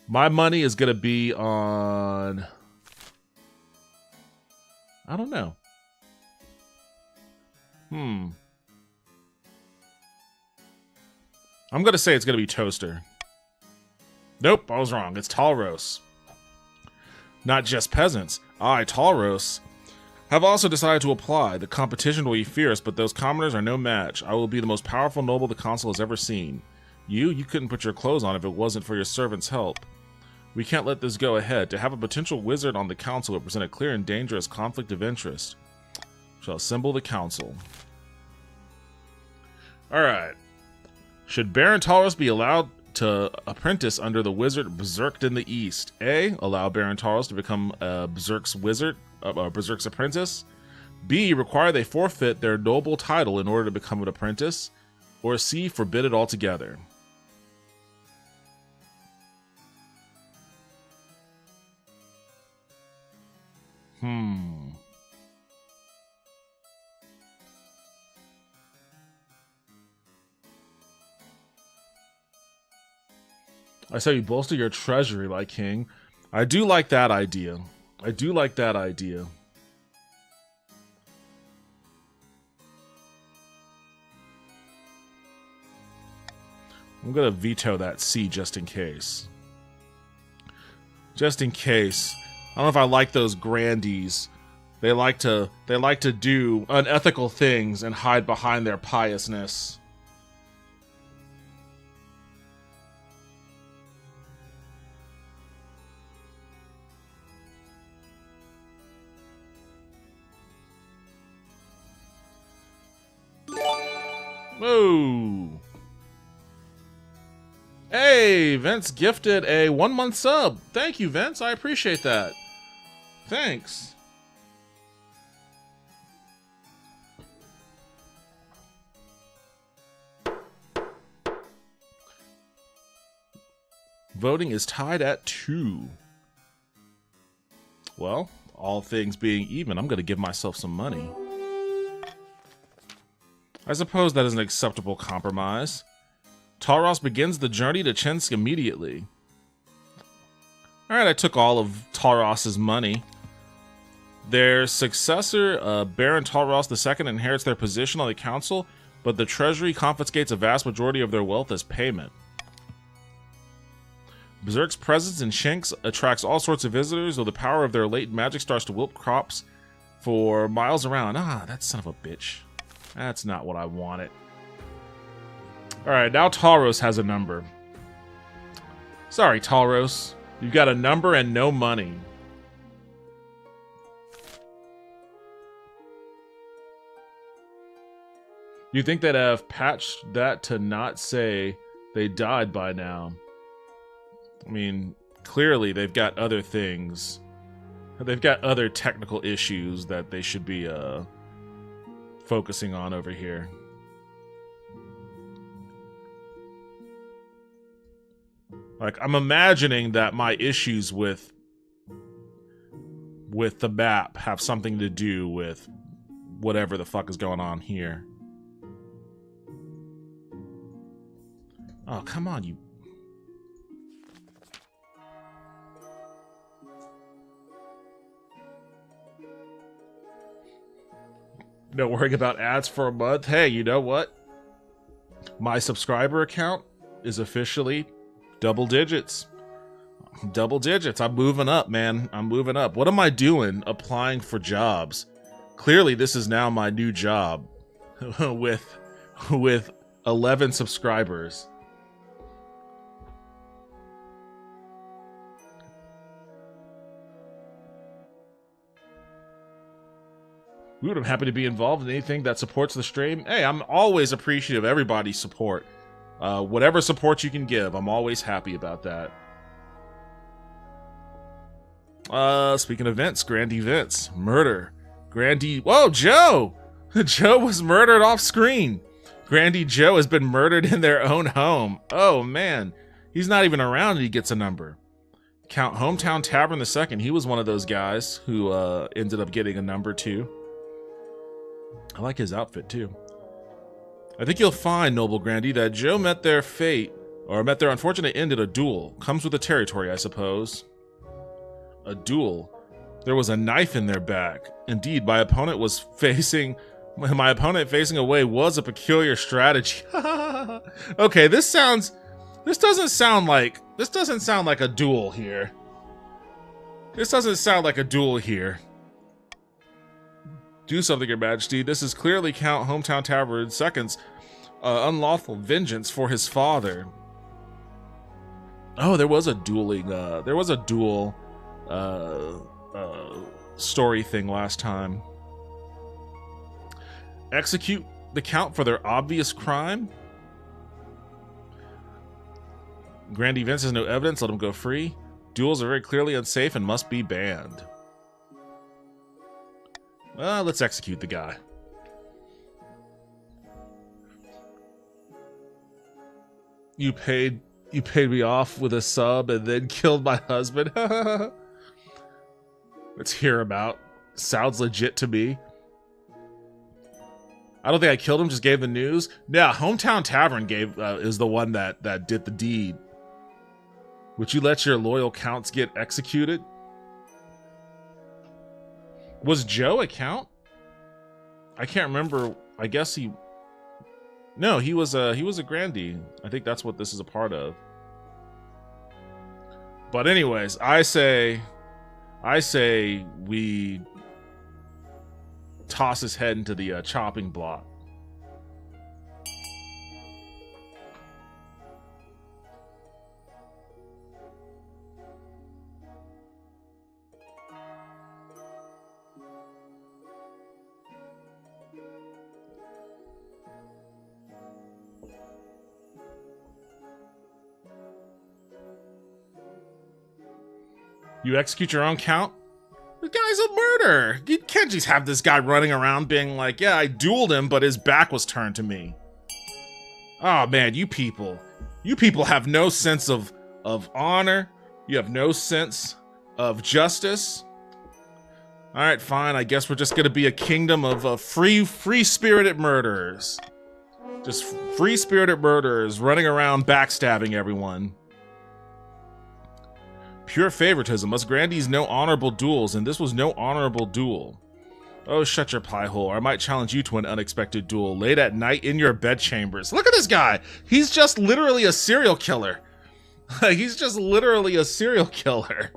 My money is going to be on... I don't know. I'm going to say it's going to be Toaster. Nope, I was wrong. It's Talros. Not just peasants. I, Talros, have also decided to apply. The competition will be fierce, but those commoners are no match. I will be the most powerful noble the council has ever seen. You couldn't put your clothes on if it wasn't for your servant's help. We can't let this go ahead. To have a potential wizard on the council would present a clear and dangerous conflict of interest. Shall assemble the council. Alright. Should Baron Taurus be allowed to apprentice under the wizard Berserk in the East? A. Allow Baron Taros to become Berserk's wizard, Berserk's apprentice. B. Require they forfeit their noble title in order to become an apprentice. Or C. Forbid it altogether. I say you bolster your treasury, my king. I do like that idea. I do like that idea. I'm gonna veto that C just in case. Just in case. I don't know if I like those grandees. They like to do unethical things and hide behind their piousness. Whoa. Hey, Vince gifted a 1-month sub. Thank you, Vince. I appreciate that. Thanks. Voting is tied at 2. Well, all things being even, I'm going to give myself some money. I suppose that is an acceptable compromise. Taros begins the journey to Chensk immediately. Alright, I took all of Taros' money. Their successor, Baron Taros II, inherits their position on the council, but the treasury confiscates a vast majority of their wealth as payment. Berserk's presence in Chensk attracts all sorts of visitors, though the power of their latent magic starts to wilt crops for miles around. Ah, that son of a bitch. That's not what I wanted. Alright, now Taros has a number. Sorry, Taros. You've got a number and no money. You think they'd have patched that to not say they died by now? I mean, clearly they've got other things. They've got other technical issues that they should be focusing on over here. Like, I'm imagining that my issues with the map have something to do with whatever the fuck is going on here. Oh, come on, you... No worrying about ads for a month. Hey, you know what? My subscriber account is officially double digits. Double digits. I'm moving up, man. I'm moving up. What am I doing applying for jobs? Clearly, this is now my new job with 11 subscribers. Dude, I'm happy to be involved in anything that supports the stream. Hey, I'm always appreciative of everybody's support. Whatever support you can give, I'm always happy about that. Speaking of Vince, Grandy Vince. Murder. Grandy... Whoa, Joe! Joe was murdered off screen. Grandy Joe has been murdered in their own home. Oh, man. He's not even around and he gets a number. Count Hometown Tavern II. He was one of those guys who ended up getting a number, too. I like his outfit, too. I think you'll find, Noble Grandy, that Joe met their fate, or met their unfortunate end at a duel. Comes with the territory, I suppose. A duel. There was a knife in their back. Indeed, my opponent facing away was a peculiar strategy. Okay, this doesn't sound like a duel here. This doesn't sound like a duel here. Do something, Your Majesty. This is clearly Count Hometown Tavern II's unlawful vengeance for his father. Oh, there was a duel story thing last time. Execute the Count for their obvious crime? Grandy Vince has no evidence, let him go free. Duels are very clearly unsafe and must be banned. Well, let's execute the guy. You paid me off with a sub and then killed my husband. Let's hear about. Sounds legit to me. I don't think I killed him, just gave the news. Yeah, Hometown Tavern is the one that did the deed. Would you let your loyal counts get executed? Was Joe a count? I can't remember. I guess he... No, he was a Grandee. I think that's what this is a part of. But anyways, I say we toss his head into the chopping block. You execute your own count? The guy's a murderer. You can't just have this guy running around being like, yeah, I dueled him, but his back was turned to me. Oh man, you people have no sense of honor. You have no sense of justice. All right, fine. I guess we're just gonna be a kingdom of free-spirited murderers. Just free-spirited murderers running around backstabbing everyone. Pure favoritism. Us Grandees no honorable duels, and this was no honorable duel. Oh, shut your pie hole, or I might challenge you to an unexpected duel late at night in your bedchambers. Look at this guy! He's just literally a serial killer. He's just literally a serial killer.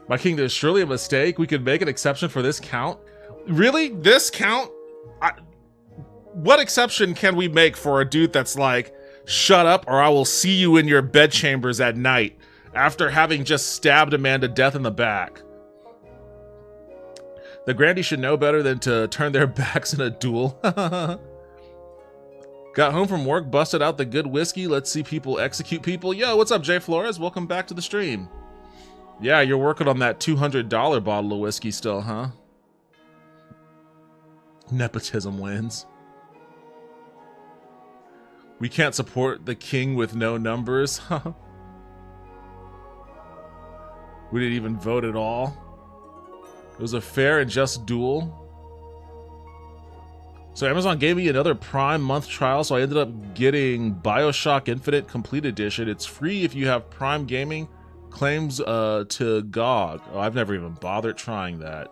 My kingdom is surely a mistake. We could make an exception for this count. Really? This count? What exception can we make for a dude that's like, shut up or I will see you in your bedchambers at night after having just stabbed a man to death in the back? The Grandee should know better than to turn their backs in a duel. Got home from work, busted out the good whiskey. Let's see people execute people. Yo, what's up, Jay Flores? Welcome back to the stream. Yeah, you're working on that $200 bottle of whiskey still, huh? Nepotism wins. We can't support the king with no numbers. We didn't even vote at all. It was a fair and just duel. So Amazon gave me another Prime month trial, so I ended up getting BioShock Infinite Complete Edition. It's free if you have Prime Gaming. Claims to GOG. Oh, I've never even bothered trying that.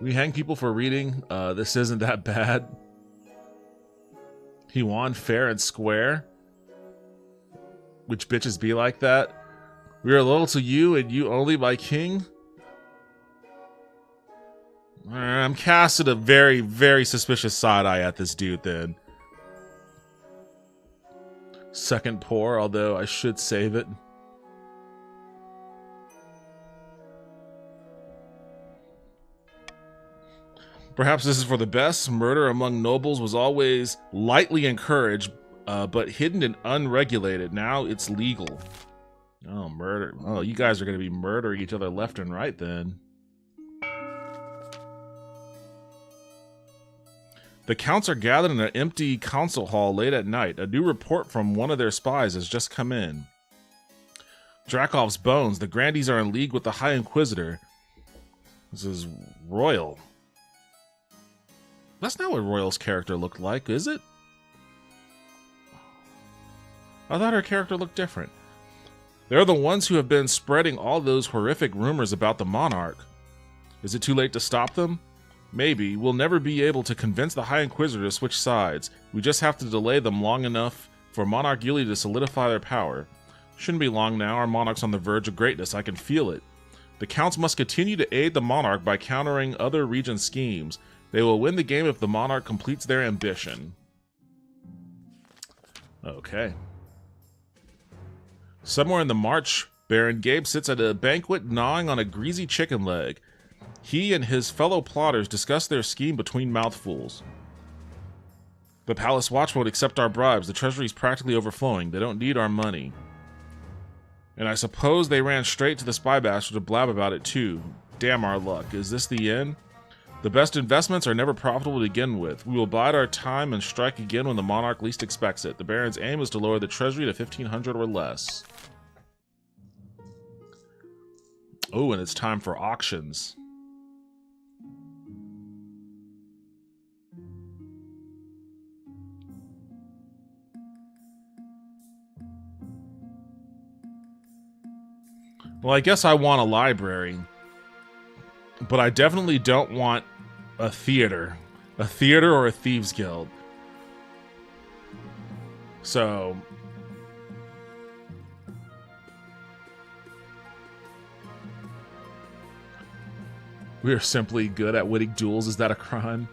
We hang people for reading. This isn't that bad. He won fair and square. Which bitches be like that? We are loyal to you and you only, my king. I'm casting a very, very suspicious side eye at this dude then. Second pour, although I should save it. Perhaps this is for the best. Murder among nobles was always lightly encouraged, but hidden and unregulated. Now it's legal. Oh, murder. Oh, you guys are going to be murdering each other left and right then. The counts are gathered in an empty council hall late at night. A new report from one of their spies has just come in. Dracov's bones. The Grandees are in league with the High Inquisitor. This is Royal. That's not what Royal's character looked like, is it? I thought her character looked different. They're the ones who have been spreading all those horrific rumors about the Monarch. Is it too late to stop them? Maybe. We'll never be able to convince the High Inquisitor to switch sides. We just have to delay them long enough for Monarch Yulie to solidify their power. Shouldn't be long now. Our Monarch's on the verge of greatness. I can feel it. The Counts must continue to aid the Monarch by countering other region schemes. They will win the game if the Monarch completes their ambition. Okay. Somewhere in the march, Baron Gabe sits at a banquet gnawing on a greasy chicken leg. He and his fellow plotters discuss their scheme between mouthfuls. The Palace Watch won't accept our bribes. The treasury's practically overflowing. They don't need our money. And I suppose they ran straight to the spy bastard to blab about it too. Damn our luck. Is this the end? The best investments are never profitable to begin with. We will bide our time and strike again when the monarch least expects it. The Baron's aim is to lower the treasury to 1,500 or less. Oh, and it's time for auctions. Well, I guess I want a library, but I definitely don't want a theater or a thieves guild. So we are simply good at winning duels. Is that a crime?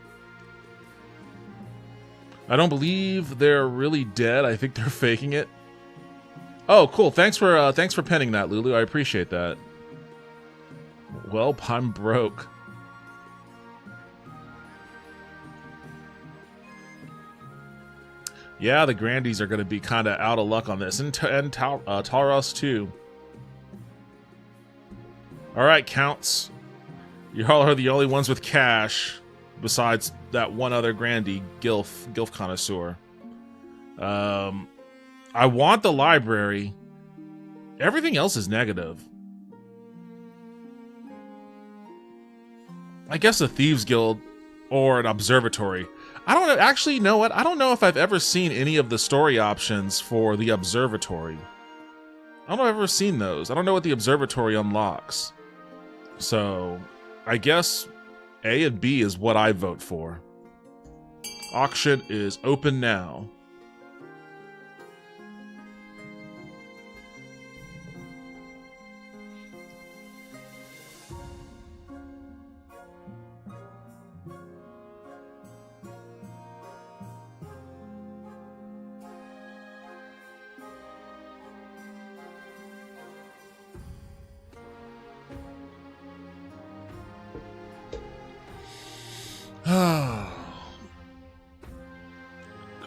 I don't believe they're really dead. I think they're faking it. Oh, cool. Thanks for penning that, Lulu. I appreciate that. Well, I'm broke. Yeah, the Grandies are going to be kind of out of luck on this, and Tauros too. All right, Counts. Y'all are the only ones with cash, besides that one other Grandie, Gilf Connoisseur. I want the library. Everything else is negative. I guess a Thieves Guild or an Observatory. I don't know. Actually, you know what? I don't know if I've ever seen any of the story options for the Observatory. I don't know if I've ever seen those. I don't know what the Observatory unlocks. So, I guess A and B is what I vote for. Auction is open now.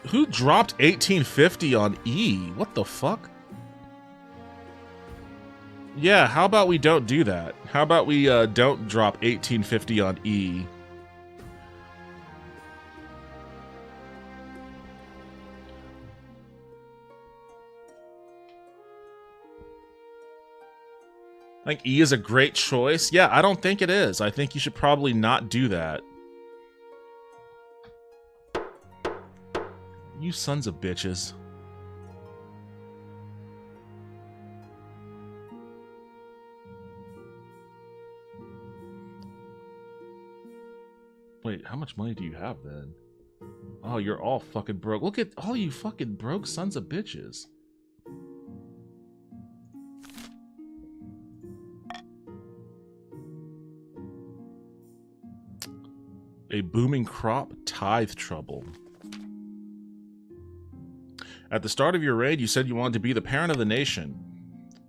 Who dropped 1850 on E? What the fuck? Yeah, how about we don't do that? How about we don't drop 1850 on E? I think E is a great choice. Yeah, I don't think it is. I think you should probably not do that. You sons of bitches. Wait, how much money do you have then? Oh, you're all fucking broke. Look at all you fucking broke sons of bitches. A booming crop, tithe trouble. At the start of your raid, you said you wanted to be the parent of the nation.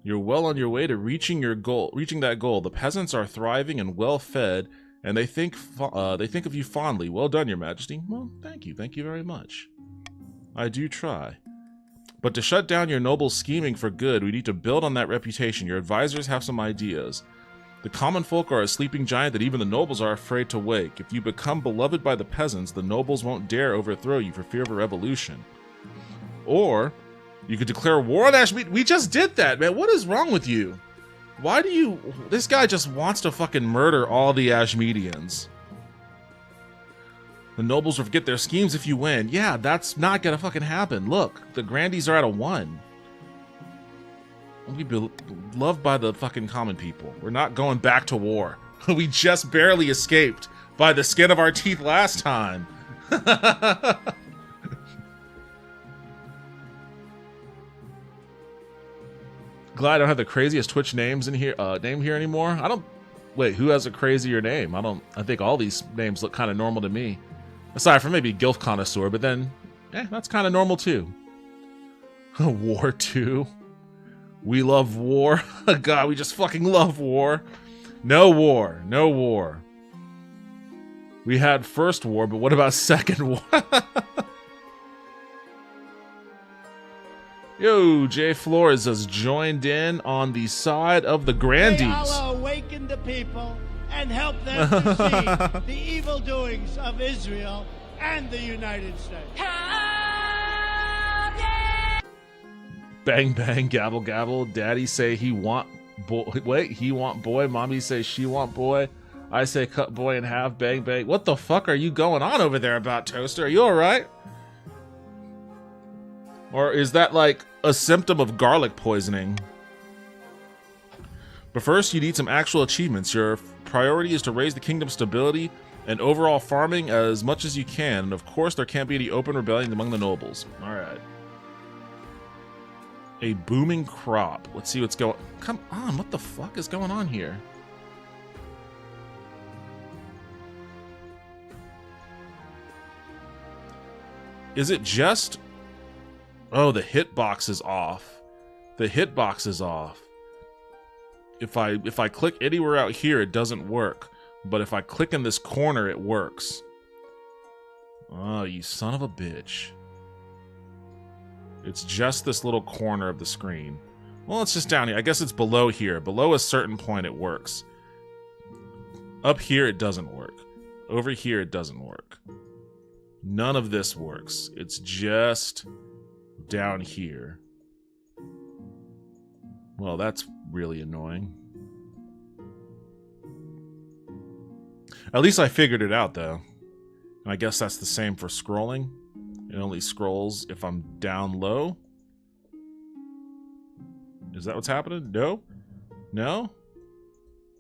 You're well on your way to reaching that goal. The peasants are thriving and well fed, and they think of you fondly. Well done, Your Majesty. Well, thank you very much. I do try. But to shut down your noble scheming for good, we need to build on that reputation. Your advisors have some ideas. The common folk are a sleeping giant that even the nobles are afraid to wake. If you become beloved by the peasants, the nobles won't dare overthrow you for fear of a revolution. Or, you could declare war on Ashmead. We just did that, man. What is wrong with you? Why do you... This guy just wants to fucking murder all the Ashmedians. The nobles will forget their schemes if you win. Yeah, that's not gonna fucking happen. Look, the Grandies are at a 1. We'll be loved by the fucking common people. We're not going back to war. We just barely escaped by the skin of our teeth last time. Glad I don't have the craziest Twitch names in here, name here anymore. I don't. Wait, who has a crazier name? I think all these names look kind of normal to me, aside from maybe Gilf Connoisseur. But then, that's kind of normal too. War 2. We love war. God, we just fucking love war. No war. No war. We had first war, but what about second war? Yo, Jay Flores has joined in on the side of the Grandees. May Allah awaken the people and help them to see the evil doings of Israel and the United States. Bang bang, gabble gabble. Daddy say he want boy. Wait, he want boy. Mommy say she want boy. I say cut boy in half. Bang bang. What the fuck are you going on over there about, Toaster? Are you all right? Or is that like a symptom of garlic poisoning? But first, you need some actual achievements. Your priority is to raise the kingdom's stability and overall farming as much as you can. And of course, there can't be any open rebellion among the nobles. All right. A booming crop. Let's see what's going... Come on, what the fuck is going on here? Is it just... Oh, the hitbox is off. The hitbox is off. If I click anywhere out here, it doesn't work. But if I click in this corner, it works. Oh, you son of a bitch. It's just this little corner of the screen. Well, it's just down here. I guess it's below here. Below a certain point, it works. Up here, it doesn't work. Over here, it doesn't work. None of this works. It's just down here. Well, that's really annoying. At least I figured it out, though. And I guess that's the same for scrolling. It only scrolls if I'm down low. Is that what's happening? No? No?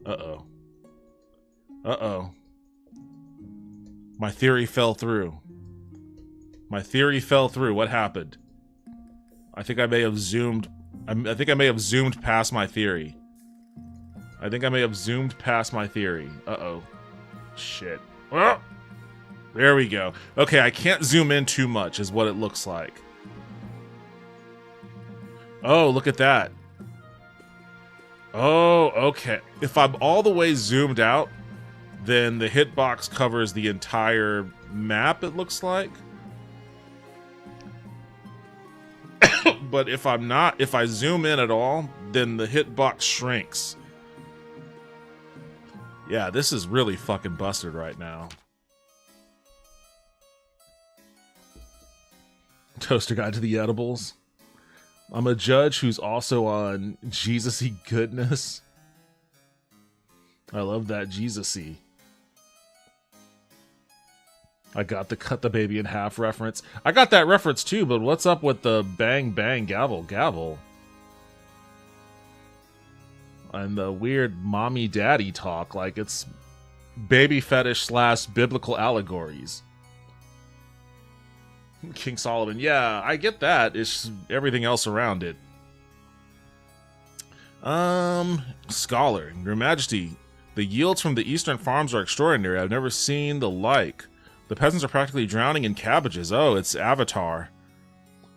Uh-oh. Uh-oh. My theory fell through. My theory fell through. What happened? I think I may have zoomed... I think I may have zoomed past my theory. I think I may have zoomed past my theory. Uh-oh. Shit. Oh! There we go. Okay, I can't zoom in too much is what it looks like. Oh, look at that. Oh, okay. If I'm all the way zoomed out, then the hitbox covers the entire map, it looks like. But if I'm not, if I zoom in at all, then the hitbox shrinks. Yeah, this is really fucking busted right now. Toaster Guide to the Edibles. I'm a judge who's also on Jesus-y goodness. I love that Jesus-y. I got the cut the baby in half reference. I got that reference too, but what's up with the bang bang gavel gavel? And the weird mommy daddy talk like it's baby fetish / biblical allegories. King Solomon, yeah, I get that. It's everything else around it. Scholar, Your Majesty, the yields from the eastern farms are extraordinary. I've never seen the like. The peasants are practically drowning in cabbages. Oh, it's Avatar.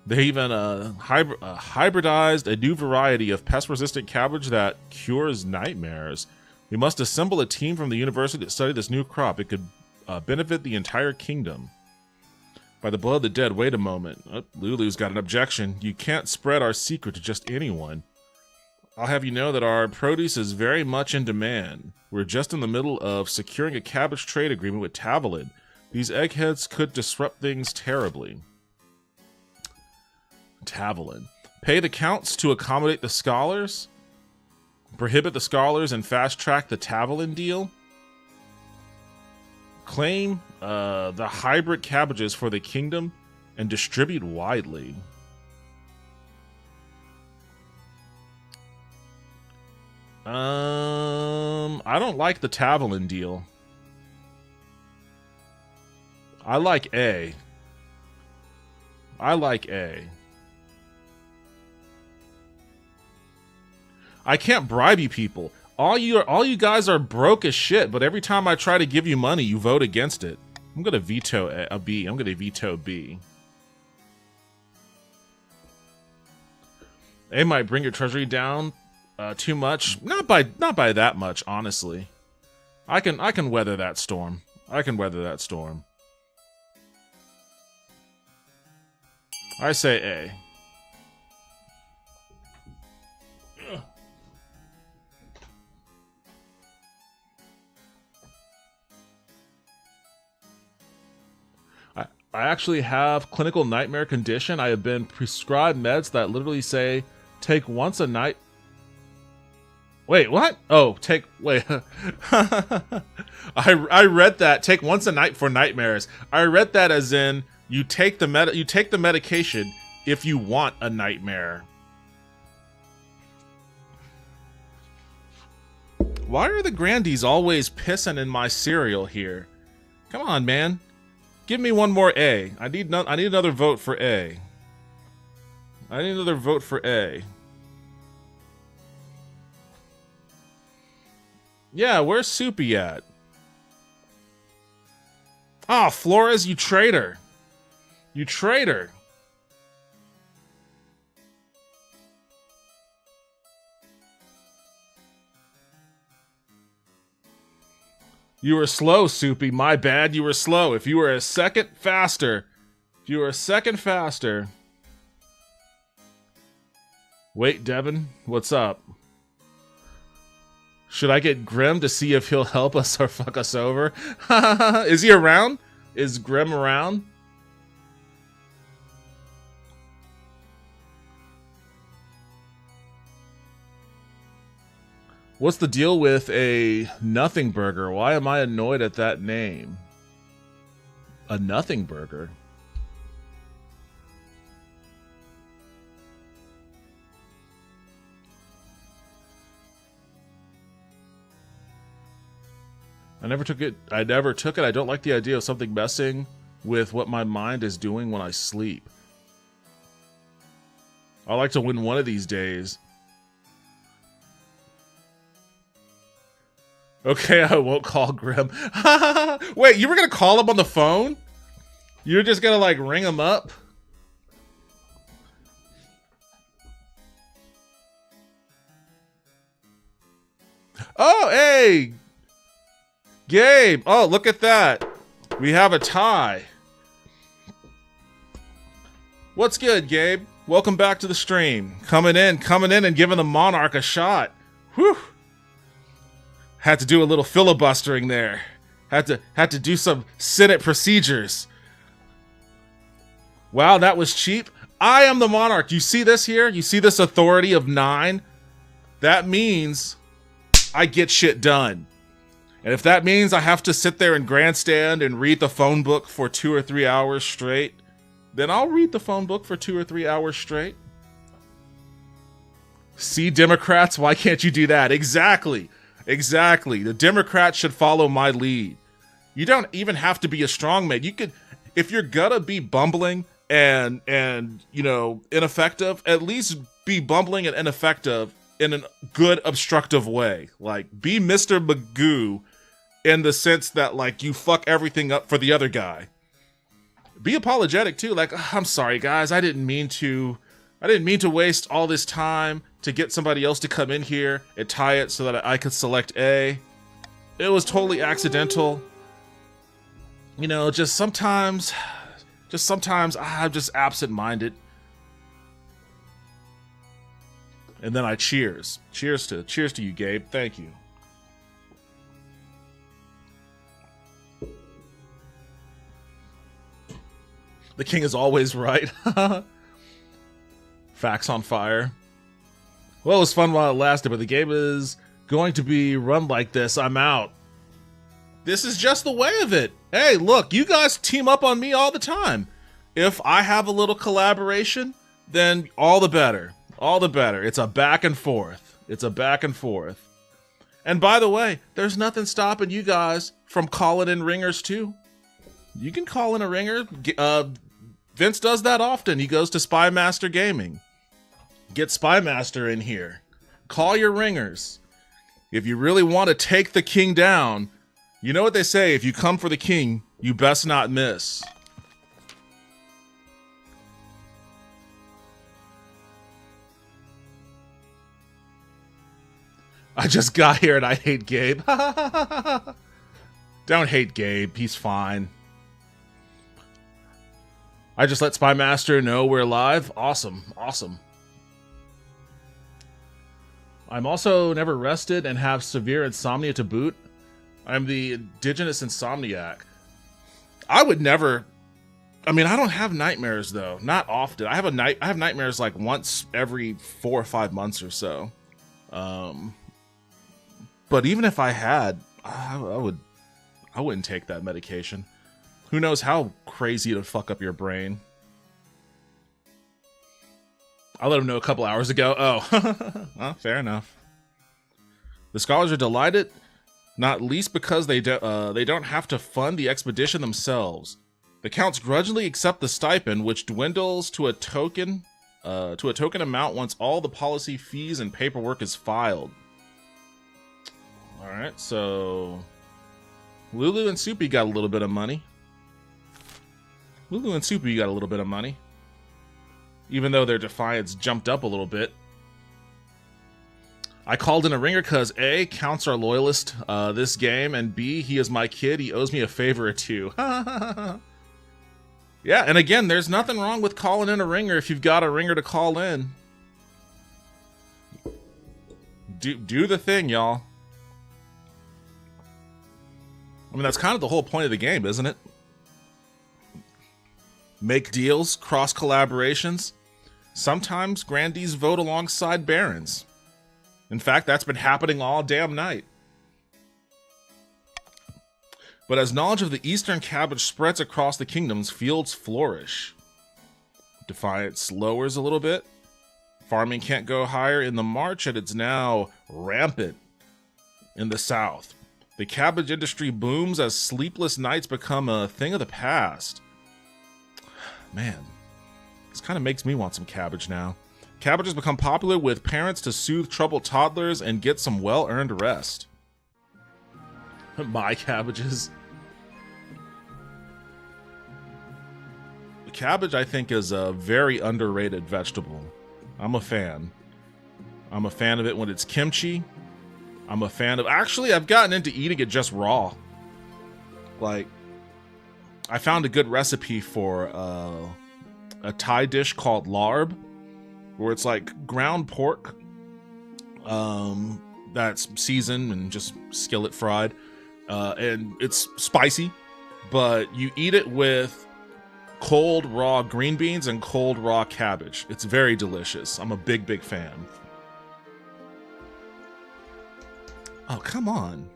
They even hybridized a new variety of pest-resistant cabbage that cures nightmares. We must assemble a team from the university to study this new crop. It could benefit the entire kingdom. By the blood of the dead, wait a moment. Oh, Lulu's got an objection. You can't spread our secret to just anyone. I'll have you know that our produce is very much in demand. We're just in the middle of securing a cabbage trade agreement with Tavalin. These eggheads could disrupt things terribly. Tavalin. Pay the counts to accommodate the scholars? Prohibit the scholars and fast-track the Tavalin deal? Claim the hybrid cabbages for the kingdom and distribute widely. I don't like the Tavalin deal. I like A. I like A. I can't bribe you people. All you guys are broke as shit, but every time I try to give you money, you vote against it. I'm gonna veto a B. I'm gonna veto B. A might bring your treasury down too much. Not by that much, honestly. I can weather that storm. I can weather that storm. I say A. I actually have clinical nightmare condition. I have been prescribed meds that literally say take once a night. Wait, what? Oh, wait. I read that take once a night for nightmares. I read that as in you take the medication if you want a nightmare. Why are the Grandies always pissing in my cereal here? Come on, man. Give me one more A. I need another vote for A. I need another vote for A. Yeah, where's Soupy at? Oh, Flores, you traitor. You traitor. You were slow, Soupy. My bad. You were slow. If you were a second faster. Wait, Devin. What's up? Should I get Grim to see if he'll help us or fuck us over? Is he around? Is Grim around? What's the deal with a nothing burger? Why am I annoyed at that name? A nothing burger? I never took it. I don't like the idea of something messing with what my mind is doing when I sleep. I like to win one of these days. Okay, I won't call Grim. Wait, you were gonna call him on the phone? You're just gonna like ring him up? Oh, hey! Gabe! Oh, look at that. We have a tie. What's good, Gabe? Welcome back to the stream. Coming in and giving the Monarch a shot. Whew! Had to do a little filibustering there. Had to do some Senate procedures. Wow, that was cheap. I am the Monarch. You see this here? You see this authority of 9? That means I get shit done. And if that means I have to sit there and grandstand and read the phone book for 2 or 3 hours straight, then I'll read the phone book for 2 or 3 hours straight. See, Democrats, why can't you do that? Exactly. Exactly. The Democrats should follow my lead. You don't even have to be a strongman. You could, if you're gonna be bumbling and you know, ineffective, at least be bumbling and ineffective in a good obstructive way. Like, be Mr. Magoo in the sense that, like, you fuck everything up for the other guy. Be apologetic too. Like, I'm sorry guys, I didn't mean to waste all this time to get somebody else to come in here and tie it so that I could select A. It was totally accidental. You know, just sometimes I'm just absent-minded. And then I cheers. Cheers to you, Gabe. Thank you. The king is always right. Facts on fire. Well, it was fun while it lasted, but the game is going to be run like this. I'm out. This is just the way of it. Hey, look, you guys team up on me all the time. If I have a little collaboration, then all the better. All the better. It's a back and forth. It's a back and forth. And by the way, there's nothing stopping you guys from calling in ringers too. You can call in a ringer. Vince does that often. He goes to Spymaster Gaming. Get Spymaster in here. Call your ringers. If you really want to take the king down, you know what they say, if you come for the king, you best not miss. I just got here and I hate Gabe. Don't hate Gabe, he's fine. I just let Spymaster know we're live. Awesome, awesome. I'm also never rested and have severe insomnia to boot. I'm the indigenous insomniac. I would never I mean, I don't have nightmares though. Not often. I have nightmares like once every 4 or 5 months or so. But even if I had, I wouldn't take that medication. Who knows how crazy it'd fuck up your brain. I let him know a couple hours ago. Oh, well, fair enough. The scholars are delighted, not least because they don't have to fund the expedition themselves. The counts grudgingly accept the stipend, which dwindles to a token amount once all the policy fees and paperwork is filed. All right, so Lulu and Soupy got a little bit of money. Even though their defiance jumped up a little bit. I called in a ringer because A, counts are loyalist this game, and B, he is my kid. He owes me a favor or two. Yeah, and again, there's nothing wrong with calling in a ringer if you've got a ringer to call in. Do the thing, y'all. I mean, that's kind of the whole point of the game, isn't it? Make deals, cross collaborations. Sometimes grandees vote alongside barons. In fact, that's been happening all damn night. But as knowledge of the eastern cabbage spreads across the kingdoms, fields flourish. Defiance lowers a little bit. Farming can't go higher in the March, and it's now rampant in the south. The cabbage industry booms as sleepless nights become a thing of the past. Man, this kind of makes me want some cabbage now. Cabbages become popular with parents to soothe troubled toddlers and get some well-earned rest. My cabbages. Cabbage, I think, is a very underrated vegetable. I'm a fan. I'm a fan of it when it's kimchi. I'm a fan of... Actually, I've gotten into eating it just raw. Like, I found a good recipe for a Thai dish called larb, where it's like ground pork that's seasoned and just skillet fried. And it's spicy, but you eat it with cold raw green beans and cold raw cabbage. It's very delicious. I'm a big fan. Oh, come on.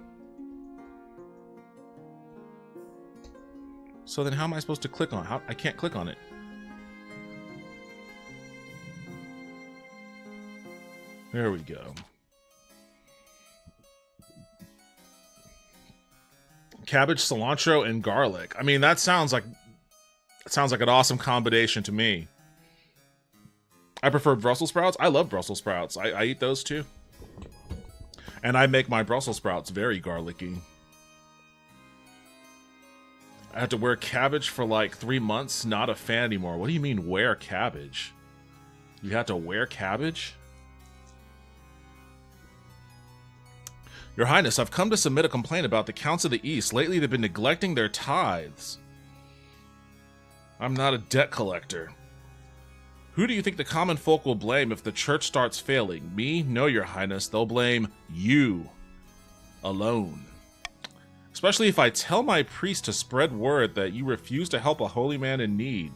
So then how am I supposed to click on it? I can't click on it. There we go. Cabbage, cilantro, and garlic. I mean, that sounds like an awesome combination to me. I prefer Brussels sprouts. I love Brussels sprouts. I eat those too. And I make my Brussels sprouts very garlicky. I had to wear cabbage for like 3 months. Not a fan anymore. What do you mean wear cabbage? You had to wear cabbage? Your Highness, I've come to submit a complaint about the Counts of the East. Lately they've been neglecting their tithes. I'm not a debt collector. Who do you think the common folk will blame if the church starts failing? Me? No, Your Highness. They'll blame you. Alone. Especially if I tell my priest to spread word that you refuse to help a holy man in need.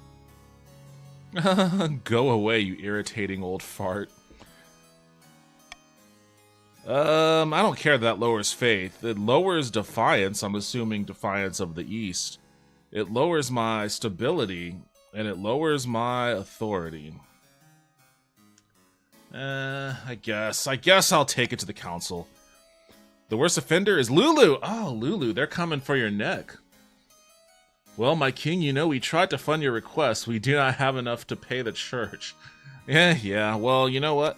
Go away, you irritating old fart. I don't care that lowers faith. It lowers defiance. I'm assuming defiance of the East. It lowers my stability, and it lowers my authority. I guess I'll take it to the council. The worst offender is Lulu. Oh, Lulu, they're coming for your neck. Well, my king, you know we tried to fund your request. We do not have enough to pay the church. Yeah, well, you know what?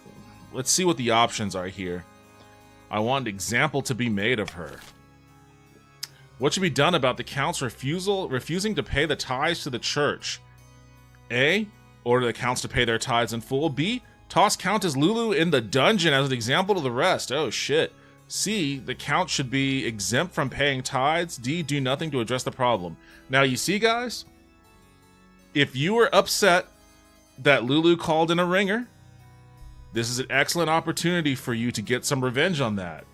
Let's see what the options are here. I want an example to be made of her. What should be done about the count's refusing to pay the tithes to the church? A. Order the counts to pay their tithes in full. B. Toss Countess Lulu in the dungeon as an example to the rest. Oh, shit. C. The count should be exempt from paying tithes. D. Do nothing to address the problem. Now, you see, guys? If you were upset that Lulu called in a ringer, this is an excellent opportunity for you to get some revenge on that.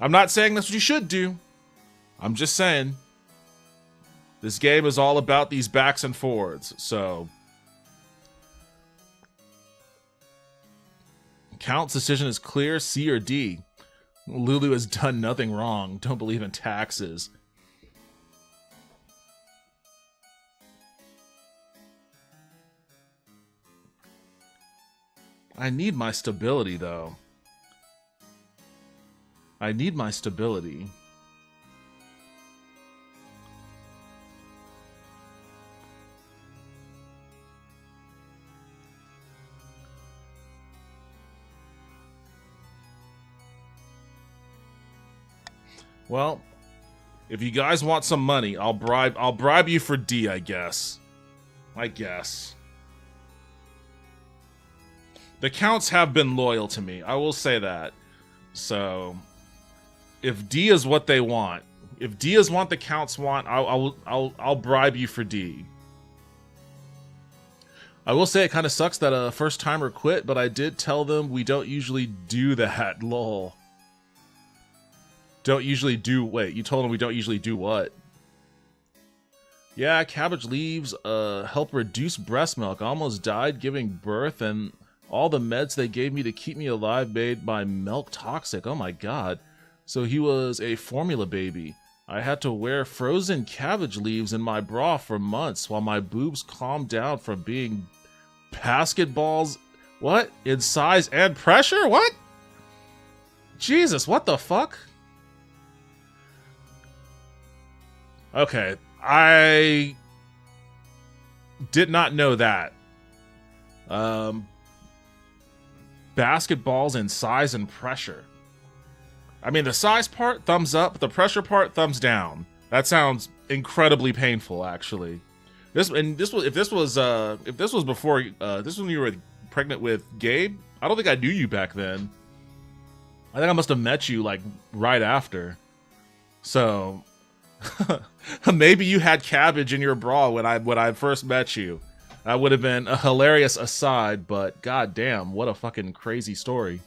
I'm not saying that's what you should do. I'm just saying. This game is all about these backs and forwards, so... Count's decision is clear, C or D. Lulu has done nothing wrong. Don't believe in taxes. I need my stability, though. I need my stability. Well, if you guys want some money, I'll bribe you for D, I guess. The Counts have been loyal to me. I will say that. So, if D is what they want, if D is what the Counts want, I'll bribe you for D. I will say it kind of sucks that a first timer quit, but I did tell them we don't usually do that. Lol. Don't usually do. Wait, you told them we don't usually do what? Yeah, cabbage leaves help reduce breast milk. I almost died giving birth, and all the meds they gave me to keep me alive made my milk toxic. Oh my god. So he was a formula baby. I had to wear frozen cabbage leaves in my bra for months while my boobs calmed down from being basketballs. What? In size and pressure? What? Jesus, what the fuck? Okay, I did not know that. Basketballs in size and pressure. I mean, the size part, thumbs up. The pressure part, thumbs down. That sounds incredibly painful, actually. If this was before, this was when you were pregnant with Gabe. I don't think I knew you back then. I think I must have met you like right after. So. Maybe you had cabbage in your bra when I first met you. That would have been a hilarious aside, but goddamn, what a fucking crazy story.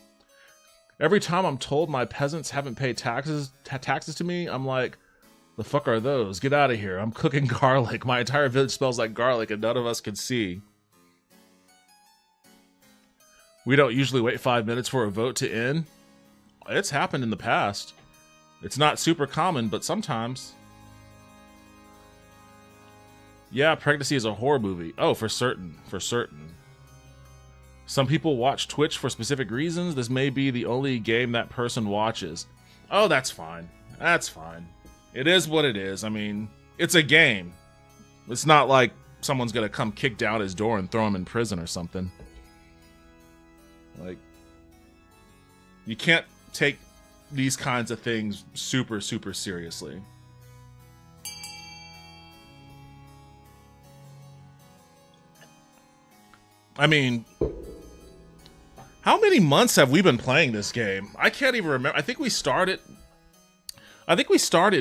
Every time I'm told my peasants haven't paid taxes to me, I'm like, the fuck are those? Get out of here. I'm cooking garlic. My entire village smells like garlic and none of us can see. We don't usually wait 5 minutes for a vote to end. It's happened in the past. It's not super common, but sometimes. Yeah, pregnancy is a horror movie. Oh, for certain. For certain. Some people watch Twitch for specific reasons. This may be the only game that person watches. Oh, that's fine. That's fine. It is what it is. I mean, it's a game. It's not like someone's gonna come kick down his door and throw him in prison or something. Like, you can't take these kinds of things super, super seriously. I mean, how many months have we been playing this game? I can't even remember. I think we started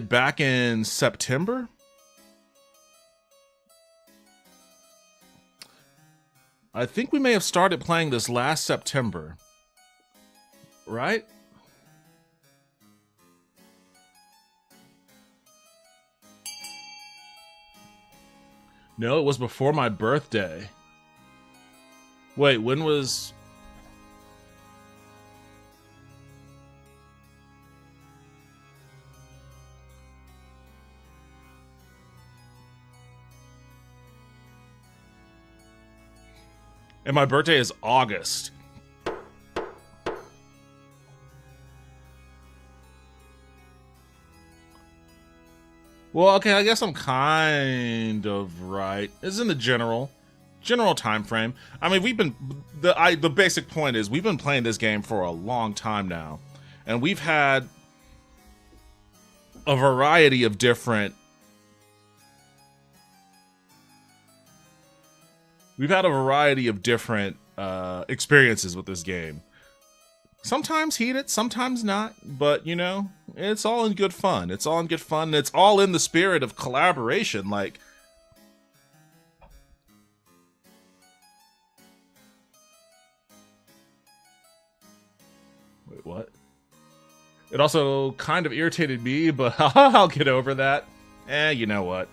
back in September. I think we may have started playing this last September. Right? No, it was before my birthday. Wait, when was... And my birthday is August. Well, okay, I guess I'm kind of right. It's in the general time frame. I mean, we've been the basic point is we've been playing this game for a long time now, and we've had a variety of different experiences with this game. Sometimes heated, sometimes not, but you know, it's all in good fun. It's all in good fun. It's all in the spirit of collaboration. Like, wait, what? It also kind of irritated me, but I'll get over that. You know what?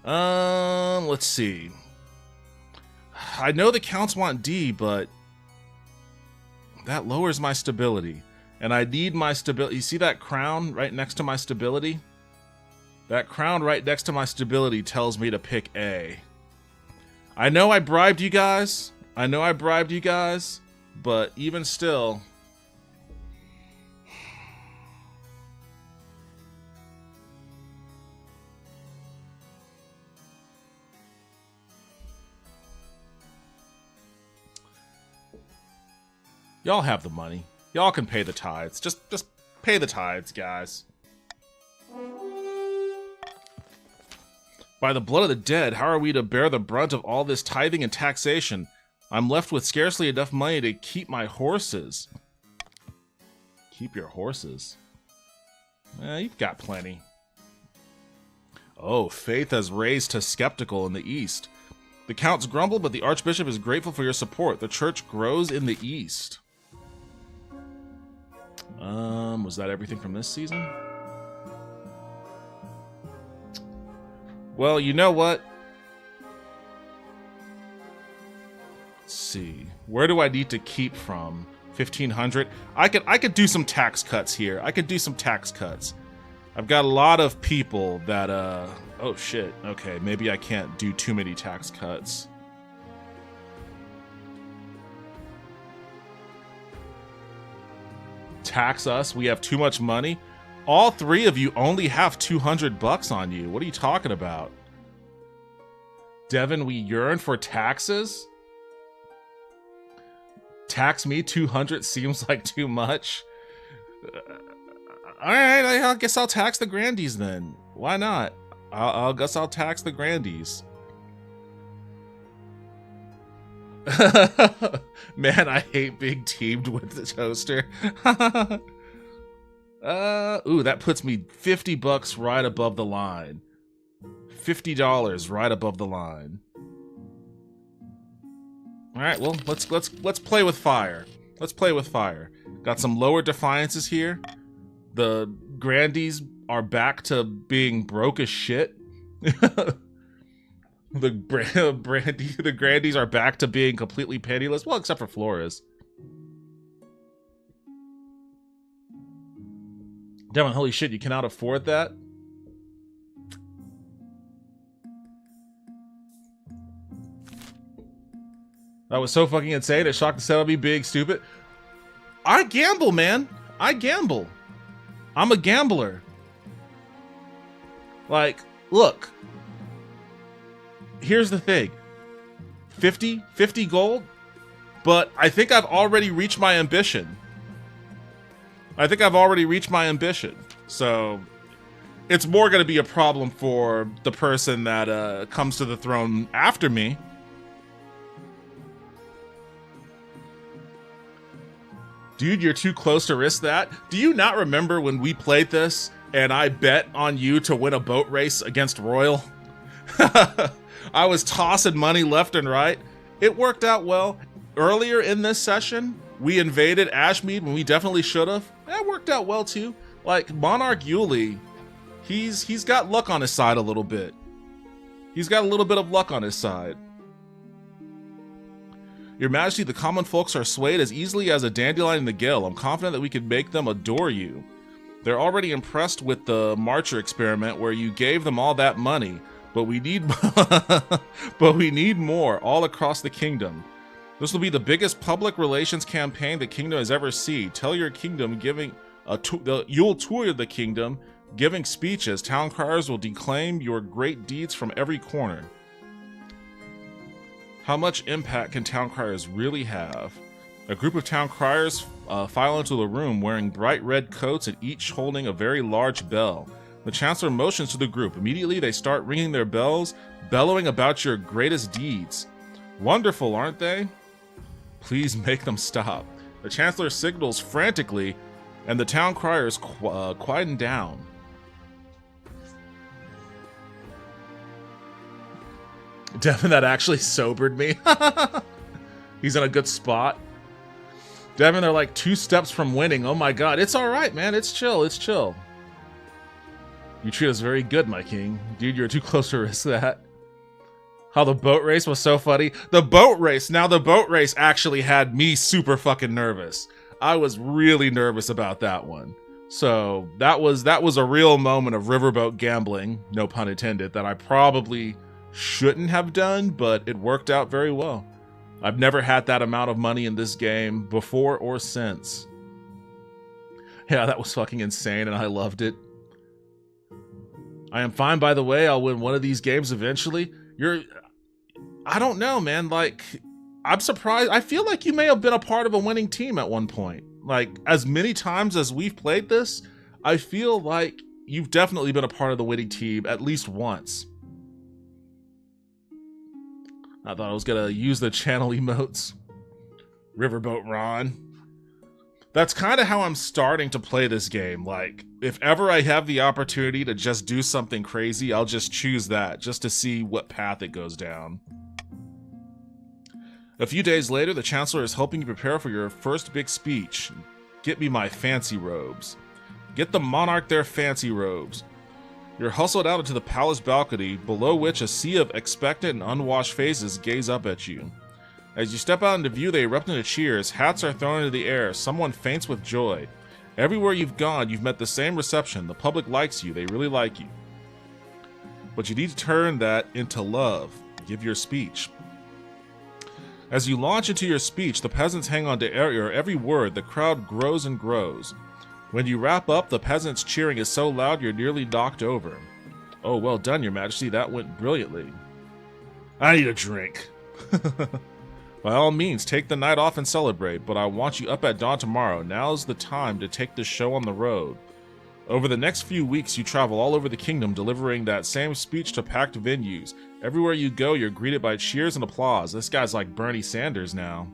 Let's see. I know the counts want D, but that lowers my stability. And I need my stability. You see that crown right next to my stability? That crown right next to my stability tells me to pick A. I know I bribed you guys. But even still... Y'all have the money. Y'all can pay the tithes. Just pay the tithes, guys. By the blood of the dead, how are we to bear the brunt of all this tithing and taxation? I'm left with scarcely enough money to keep my horses. Keep your horses? You've got plenty. Oh, faith has raised to skeptical in the east. The counts grumble, but the archbishop is grateful for your support. The church grows in the east. Was that everything from this season? Well, you know what? Let's see. Where do I need to keep from? 1,500? I could do some tax cuts here. I've got a lot of people that, oh shit. Okay, maybe I can't do too many tax cuts. Tax us? We have too much money? All three of you only have 200 bucks on you. What are you talking about? Devin, we yearn for taxes? Tax me 200 seems like too much. Alright, I guess I'll tax the Grandies then. Why not? I guess I'll tax the Grandies. Man, I hate being teamed with the toaster. Ooh, that puts me 50 bucks right above the line. $50 right above the line. All right, well, let's play with fire. Let's play with fire. Got some lower defiances here. The Grandies are back to being broke as shit. The Grandies are back to being completely penniless. Well, except for Flores. Devin, holy shit, you cannot afford that? That was so fucking insane. It shocked the set of me being stupid. I gamble, man. I gamble. I'm a gambler. Like, look. Here's the thing. 50 gold, but I think I've already reached my ambition. So it's more going to be a problem for the person that comes to the throne after me. Dude, you're too close to risk that. Do you not remember when we played this and I bet on you to win a boat race against Royal? I was tossing money left and right. It worked out well. Earlier in this session, we invaded Ashmead when we definitely should have. That worked out well too. Like, Monarch Yuli, he's got luck on his side a little bit. He's got a little bit of luck on his side. Your Majesty, the common folks are swayed as easily as a dandelion in the gale. I'm confident that we can make them adore you. They're already impressed with the Marcher experiment where you gave them all that money. But we need more all across the kingdom. This will be the biggest public relations campaign the kingdom has ever seen. Tell your kingdom you'll tour the kingdom, giving speeches. Town criers will declaim your great deeds from every corner. How much impact can town criers really have? A group of town criers file into the room wearing bright red coats and each holding a very large bell. The Chancellor motions to the group. Immediately, they start ringing their bells, bellowing about your greatest deeds. Wonderful, aren't they? Please make them stop. The Chancellor signals frantically, and the town criers quieten down. Devin, that actually sobered me. He's in a good spot. Devin, they're like 2 steps from winning. Oh my god, it's alright, man. It's chill, it's chill. You treat us very good, my king. Dude, you're too close to risk that. How the boat race was so funny. The boat race actually had me super fucking nervous. I was really nervous about that one. So that was a real moment of riverboat gambling, no pun intended, that I probably shouldn't have done, but it worked out very well. I've never had that amount of money in this game before or since. Yeah, that was fucking insane and I loved it. I am fine, by the way. I'll win one of these games eventually. I don't know, man. Like, I'm surprised. I feel like you may have been a part of a winning team at one point. Like, as many times as we've played this, I feel like you've definitely been a part of the winning team at least once. I thought I was gonna use the channel emotes. Riverboat Ron. That's kind of how I'm starting to play this game. Like, if ever I have the opportunity to just do something crazy, I'll just choose that, just to see what path it goes down. A few days later, the Chancellor is helping you prepare for your first big speech. Get me my fancy robes. Get the monarch their fancy robes. You're hustled out into the palace balcony, below which a sea of expectant and unwashed faces gaze up at you. As you step out into view, they erupt into cheers, hats are thrown into the air, someone faints with joy. Everywhere you've gone, you've met the same reception. The public likes you, they really like you. But you need to turn that into love. Give your speech. As you launch into your speech, the peasants hang on to your every word. The crowd grows and grows. When you wrap up, the peasants' cheering is so loud you're nearly knocked over. Oh, well done, Your Majesty. That went brilliantly. I need a drink. By all means, take the night off and celebrate, but I want you up at dawn tomorrow. Now's the time to take this show on the road. Over the next few weeks, you travel all over the kingdom, delivering that same speech to packed venues. Everywhere you go, you're greeted by cheers and applause. This guy's like Bernie Sanders now.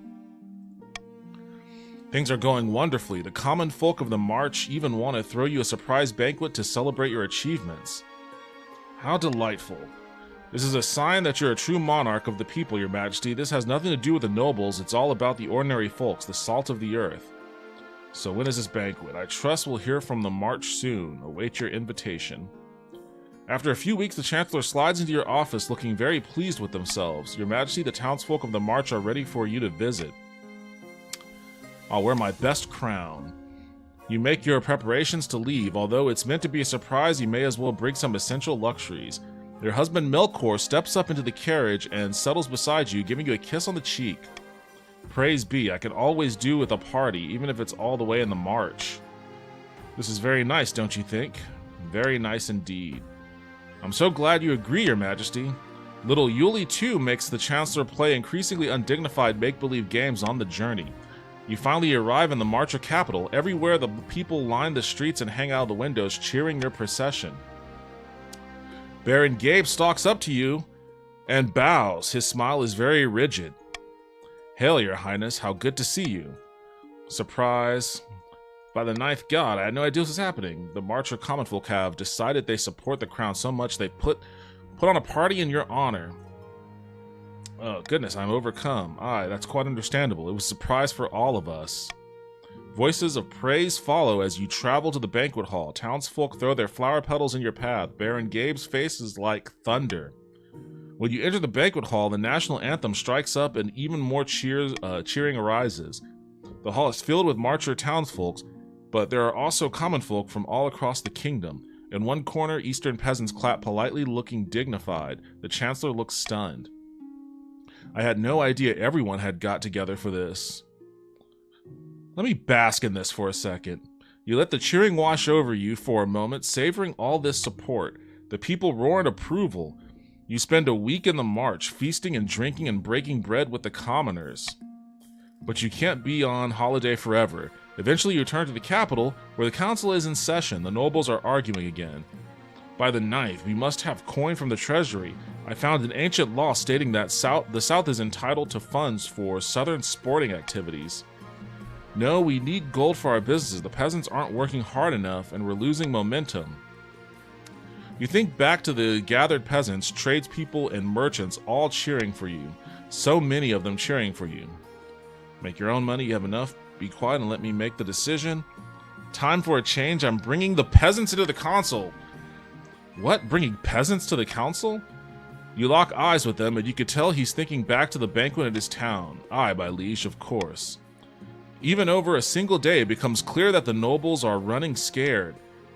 Things are going wonderfully. The common folk of the march even want to throw you a surprise banquet to celebrate your achievements. How delightful. This is a sign that you're a true monarch of the people, Your Majesty. This has nothing to do with the nobles. It's all about the ordinary folks, the salt of the earth. So when is this banquet? I trust we'll hear from the march soon. Await your invitation. After a few weeks, the Chancellor slides into your office looking very pleased with themselves. Your Majesty, the townsfolk of the march are ready for you to visit. I'll wear my best crown. You make your preparations to leave. Although it's meant to be a surprise, you may as well bring some essential luxuries. Your husband Melkor steps up into the carriage and settles beside you, giving you a kiss on the cheek. Praise be, I can always do with a party, even if it's all the way in the march. This is very nice, don't you think? Very nice indeed. I'm so glad you agree, Your Majesty. Little Yuli, too, makes the Chancellor play increasingly undignified make-believe games on the journey. You finally arrive in the Marcher capital. Everywhere the people line the streets and hang out of the windows, cheering your procession. Baron Gabe stalks up to you and bows. His smile is very rigid. Hail, Your Highness, how good to see you. Surprise. By the ninth god, I had no idea this was happening. The Marcher common folk have decided they support the crown so much they put on a party in your honor. Oh, goodness, I'm overcome. Aye, that's quite understandable. It was a surprise for all of us. Voices of praise follow as you travel to the banquet hall. Townsfolk throw their flower petals in your path. Baron Gabe's face is like thunder. When you enter the banquet hall, the national anthem strikes up and even more cheering arises. The hall is filled with Marcher townsfolk, but there are also common folk from all across the kingdom. In one corner, Eastern peasants clap politely, looking dignified. The Chancellor looks stunned. I had no idea everyone had got together for this. Let me bask in this for a second. You let the cheering wash over you for a moment, savoring all this support. The people roar in approval. You spend a week in the march, feasting and drinking and breaking bread with the commoners. But you can't be on holiday forever. Eventually you return to the capital, where the council is in session. The nobles are arguing again. By the ninth, we must have coin from the treasury. I found an ancient law stating that the South is entitled to funds for southern sporting activities. No, we need gold for our businesses. The peasants aren't working hard enough, and we're losing momentum. You think back to the gathered peasants, tradespeople, and merchants all cheering for you. So many of them cheering for you. Make your own money, you have enough. Be quiet and let me make the decision. Time for a change. I'm bringing the peasants into the council. What? Bringing peasants to the council? You lock eyes with them, and you could tell he's thinking back to the banquet at his town. Aye, my liege, of course. Even over a single day, it becomes clear that the nobles are running scared.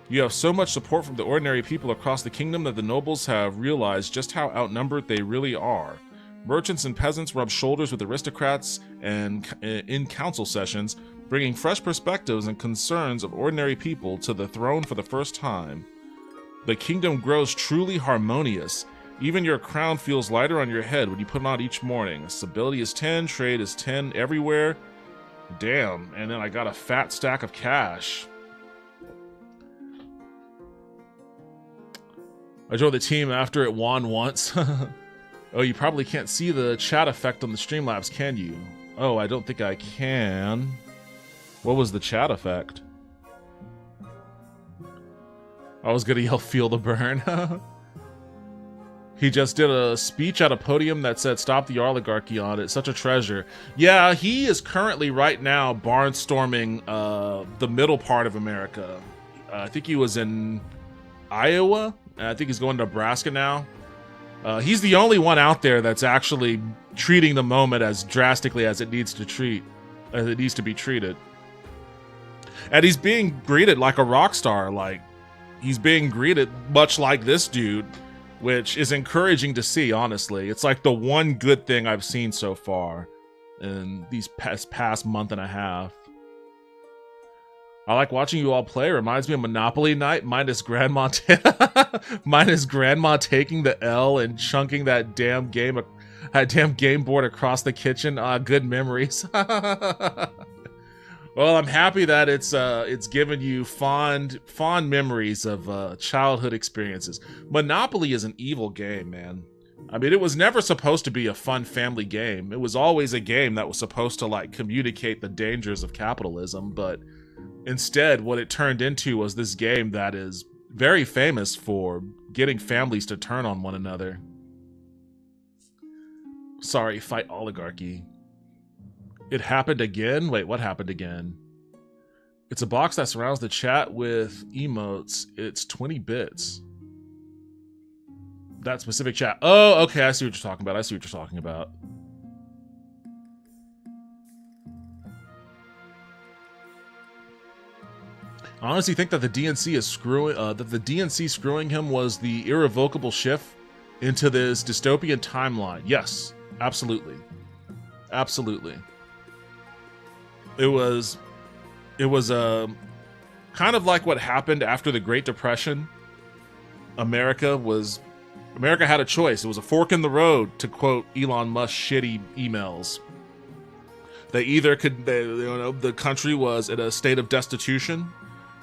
You have so much support from the ordinary people across the kingdom that the nobles have realized just how outnumbered they really are. Merchants and peasants rub shoulders with aristocrats and in council sessions, bringing fresh perspectives and concerns of ordinary people to the throne for the first time. The kingdom grows truly harmonious. Even your crown feels lighter on your head when you put it on each morning. Stability is 10, trade is 10 everywhere. Damn, and then I got a fat stack of cash. I joined the team after it won once. Oh, you probably can't see the chat effect on the Streamlabs, can you? Oh, I don't think I can. What was the chat effect? I was gonna yell, feel the burn. He just did a speech at a podium that said, stop the oligarchy on it. Such a treasure. Yeah, he is currently right now barnstorming the middle part of America. I think he was in Iowa. And I think he's going to Nebraska now. He's the only one out there that's actually treating the moment as drastically as it needs to be treated. And he's being greeted like a rock star. Like, he's being greeted much like this dude, which is encouraging to see, honestly. It's like the one good thing I've seen so far in these past month and a half. I like watching you all play. It reminds me of Monopoly Night, minus Grandma taking the L and chunking that damn game board across the kitchen. Good memories. Well, I'm happy that it's given you fond memories of childhood experiences. Monopoly is an evil game, man. I mean, it was never supposed to be a fun family game. It was always a game that was supposed to like communicate the dangers of capitalism, but instead, what it turned into was this game that is very famous for getting families to turn on one another. Sorry, fight oligarchy. It happened again? Wait, what happened again? It's a box that surrounds the chat with emotes. It's 20 bits. That specific chat. Oh, okay, I see what you're talking about. I honestly think that the DNC is screwing him was the irrevocable shift into this dystopian timeline. Yes, absolutely. Absolutely. It was kind of like what happened after the Great Depression. America had a choice. It was a fork in the road, to quote Elon Musk's shitty emails. The country was in a state of destitution,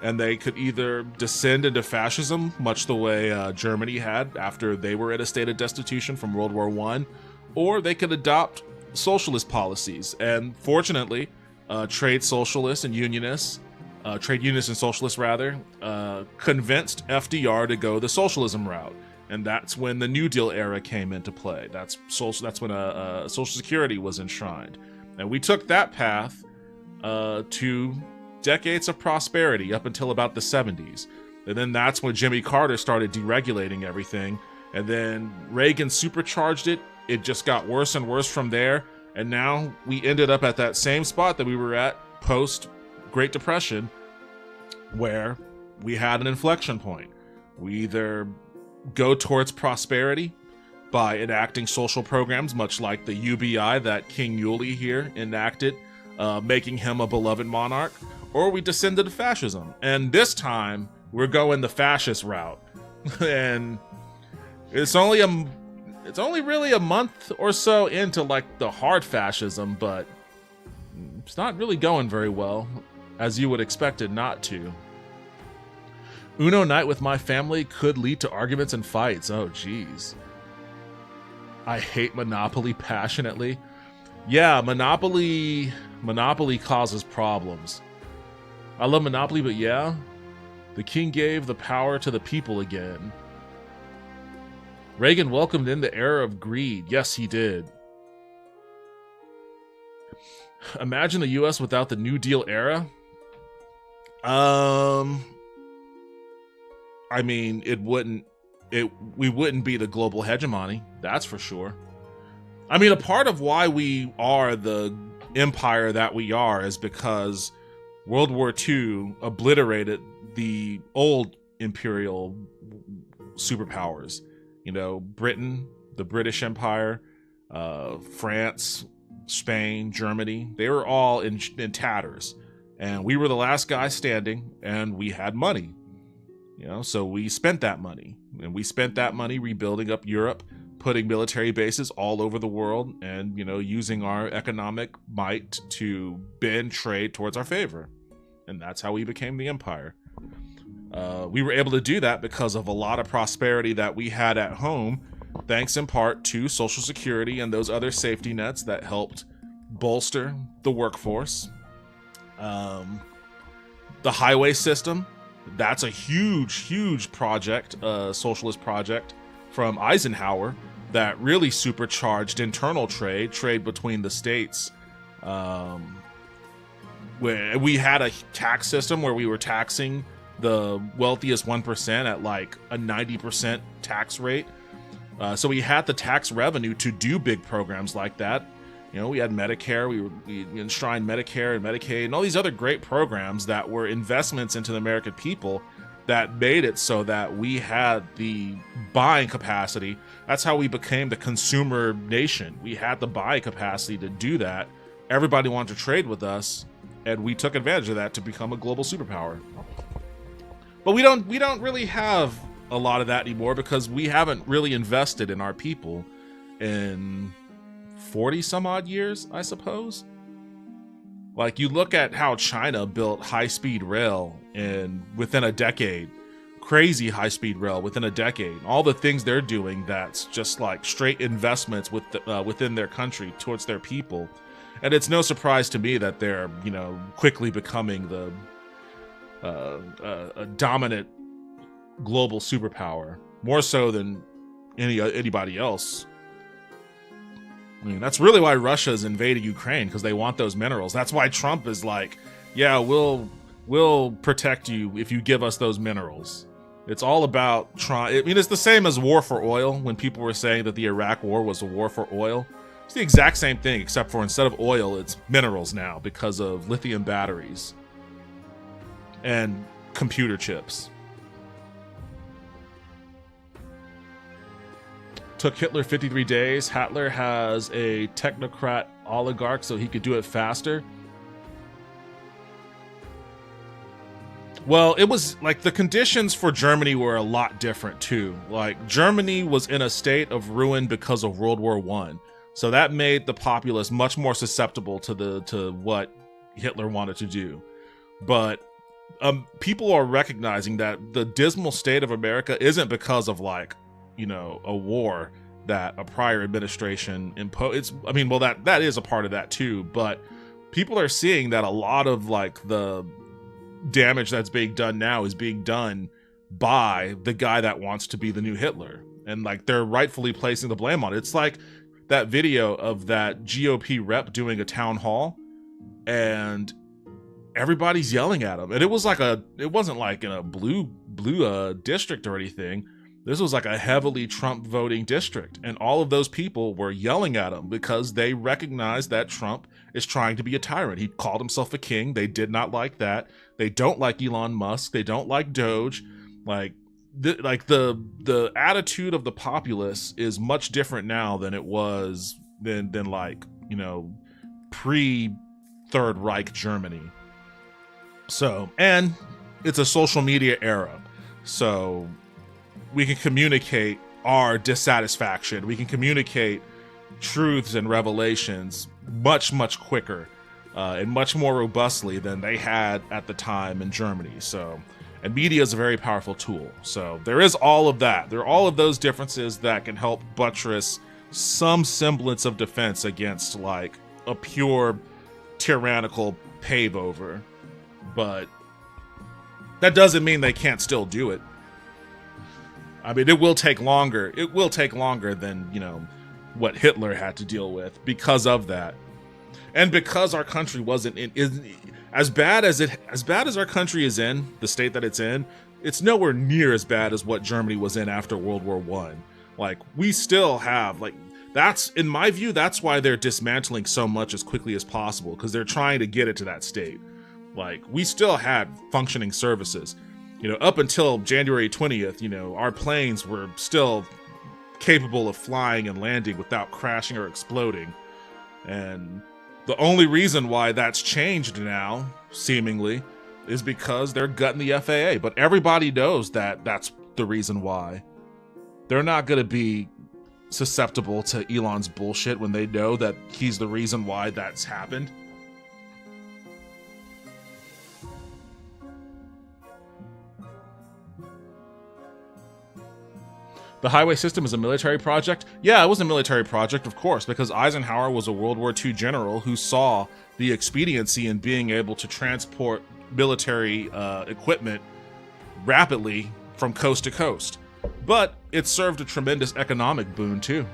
and they could either descend into fascism, much the way Germany had after they were in a state of destitution from World War I, or they could adopt socialist policies. And fortunately, trade unionists and socialists convinced FDR to go the socialism route. And that's when the New Deal era came into play. That's when Social Security was enshrined. And we took that path to decades of prosperity up until about the 70s. And then that's when Jimmy Carter started deregulating everything. And then Reagan supercharged it. It just got worse and worse from there. And now we ended up at that same spot that we were at post Great Depression, where we had an inflection point. We either go towards prosperity by enacting social programs, much like the UBI that King Yulee here enacted, making him a beloved monarch, or we descend into fascism. And this time, we're going the fascist route. And it's only really a month or so into like the hard fascism, but it's not really going very well, as you would expect it not to. Uno night with my family could lead to arguments and fights. Oh, geez. I hate Monopoly passionately. Yeah, Monopoly causes problems. I love Monopoly, but yeah, the king gave the power to the people again. Reagan welcomed in the era of greed. Yes, he did. Imagine the US without the New Deal era. I mean, it wouldn't we wouldn't be the global hegemony, that's for sure. I mean, a part of why we are the empire that we are is because World War II obliterated the old imperial superpowers. You know, Britain, the British Empire, France, Spain, Germany, they were all in tatters. And we were the last guy standing, and we had money. You know, so we spent that money. And we spent that money rebuilding up Europe, putting military bases all over the world, and, you know, using our economic might to bend trade towards our favor. And that's how we became the empire. We were able to do that because of a lot of prosperity that we had at home, thanks in part to Social Security and those other safety nets that helped bolster the workforce. The highway system, that's a huge project, socialist project from Eisenhower that really supercharged internal trade between the states. Where we had a tax system where we were taxing the wealthiest 1% at like a 90% tax rate. So we had the tax revenue to do big programs like that. You know, we had Medicare, we enshrined Medicare and Medicaid and all these other great programs that were investments into the American people that made it so that we had the buying capacity. That's how we became the consumer nation. We had the buying capacity to do that. Everybody wanted to trade with us, and we took advantage of that to become a global superpower. But we don't really have a lot of that anymore because we haven't really invested in our people in 40 some odd years, I suppose. Like, you look at how China built high-speed rail within a decade, crazy high-speed rail within a decade. All the things they're doing that's just like straight investments within their country towards their people. And it's no surprise to me that they're, you know, quickly becoming a dominant global superpower, more so than anybody else. I mean, that's really why Russia's invaded Ukraine, because they want those minerals. That's why Trump is like, yeah, we'll protect you if you give us those minerals. It's all about trying. I mean, it's the same as war for oil. When people were saying that the Iraq war was a war for oil, it's the exact same thing, except for instead of oil, it's minerals now because of lithium batteries and computer chips. Took Hitler 53 days. Hitler has a technocrat oligarch, so he could do it faster. Well, it was like the conditions for Germany were a lot different too. Like, Germany was in a state of ruin because of World War I. So that made the populace much more susceptible to what Hitler wanted to do. But people are recognizing that the dismal state of America isn't because of, like, you know, a war that a prior administration imposed. I mean, well, that is a part of that too, but people are seeing that a lot of, like, the damage that's being done now is being done by the guy that wants to be the new Hitler, and, like, they're rightfully placing the blame on it. It's like that video of that GOP rep doing a town hall, and everybody's yelling at him, and it wasn't like in a blue district or anything. This was like a heavily Trump voting district, and all of those people were yelling at him because they recognized that Trump is trying to be a tyrant. He called himself a king. They did not like that. They don't like Elon Musk. They don't like Doge. Like the attitude of the populace is much different now than it was than like, you know, pre Third Reich Germany. So, and it's a social media era, so we can communicate our dissatisfaction. We can communicate truths and revelations much quicker and much more robustly than they had at the time in Germany. So, and media is a very powerful tool. So there is all of that. There are all of those differences that can help buttress some semblance of defense against, like, a pure tyrannical pave over. But that doesn't mean they can't still do it. I mean, it will take longer. It will take longer than, you know, what Hitler had to deal with because of that. And because our country wasn't as bad as our country is in, the state that it's in, it's nowhere near as bad as what Germany was in after World War One. Like, we still have, like, that's, in my view, that's why they're dismantling so much as quickly as possible, because they're trying to get it to that state. Like, we still had functioning services. You know, up until January 20th, you know, our planes were still capable of flying and landing without crashing or exploding. And the only reason why that's changed now, seemingly, is because they're gutting the FAA. But everybody knows that that's the reason why. They're not going to be susceptible to Elon's bullshit when they know that he's the reason why that's happened. The highway system is a military project? Yeah, it was a military project, of course, because Eisenhower was a World War II general who saw the expediency in being able to transport military equipment rapidly from coast to coast. But it served a tremendous economic boon, too.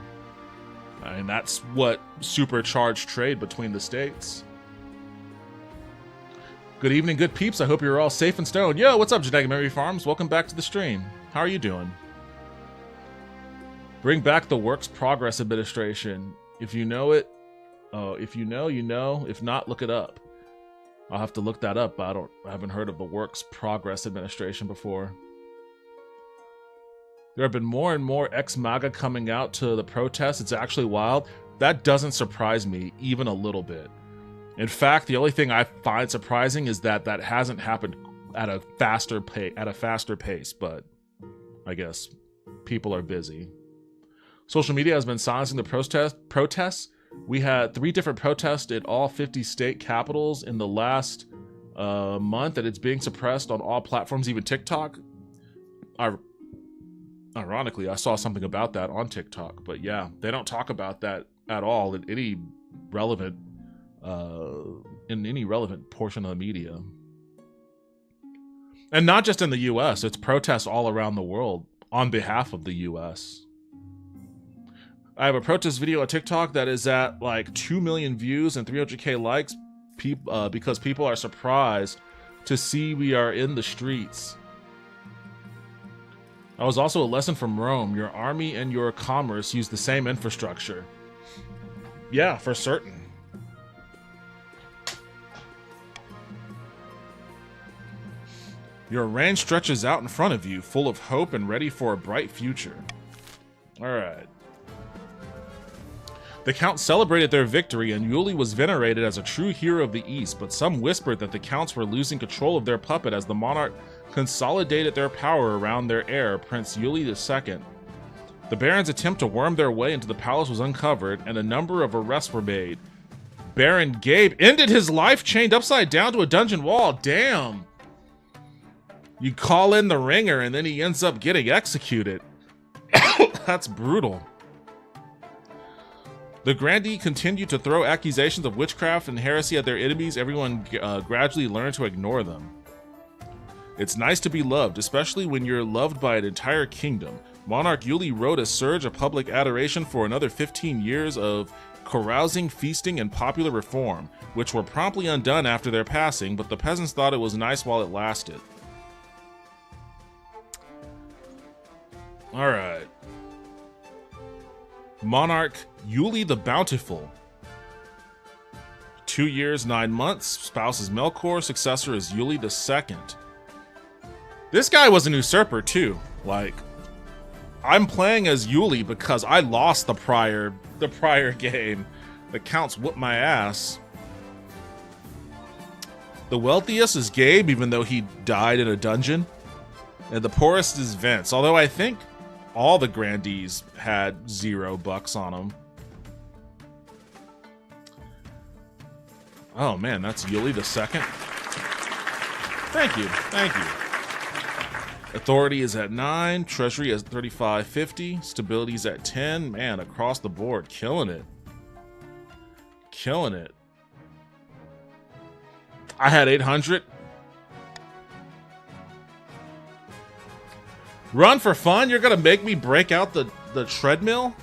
I mean, that's what supercharged trade between the states. Good evening, good peeps. I hope you're all safe and stoned. Yo, what's up, Genetic Memory Farms? Welcome back to the stream. How are you doing? Bring back the Works Progress Administration. If you know it, if you know, you know. If not, look it up. I'll have to look that up, but I haven't heard of the Works Progress Administration before. There have been more and more ex-MAGA coming out to the protests. It's actually wild. That doesn't surprise me even a little bit. In fact, the only thing I find surprising is that that hasn't happened at a faster pace, but I guess people are busy. Social media has been silencing the protests. We had 3 different protests at all 50 state capitals in the last month, and it's being suppressed on all platforms, even TikTok. Ironically, I saw something about that on TikTok, but yeah, they don't talk about that at all in any relevant portion of the media. And not just in the US, it's protests all around the world on behalf of the US. I have a protest video on TikTok that is at like 2 million views and 300k likes because people are surprised to see we are in the streets. I was also a lesson from Rome. Your army and your commerce use the same infrastructure. Yeah, for certain. Your range stretches out in front of you, full of hope and ready for a bright future. Alright. The Count celebrated their victory, and Yuli was venerated as a true hero of the East, but some whispered that the Counts were losing control of their puppet as the monarch consolidated their power around their heir, Prince Yuli II. The Barons' attempt to worm their way into the palace was uncovered, and a number of arrests were made. Baron Gabe ended his life chained upside down to a dungeon wall. Damn! You call in the ringer, and then he ends up getting executed. That's brutal. The Grandee continued to throw accusations of witchcraft and heresy at their enemies. Everyone gradually learned to ignore them. It's nice to be loved, especially when you're loved by an entire kingdom. Monarch Yuli wrote a surge of public adoration for another 15 years of carousing, feasting, and popular reform, which were promptly undone after their passing, but the peasants thought it was nice while it lasted. Alright. Monarch Yuli the Bountiful. 2 years, 9 months. Spouse is Melkor. Successor is Yuli II. This guy was an usurper too. Like, I'm playing as Yuli because I lost the prior game. The Counts whooped my ass. The wealthiest is Gabe, even though he died in a dungeon. And the poorest is Vince, although I think all the Grandees had $0 on them. Oh man, that's Yuli II. Thank you, thank you. Authority is at 9, Treasury is 3550, Stability is at 10. Man, across the board, killing it. Killing it. I had 800. Run for fun? You're gonna make me break out the treadmill?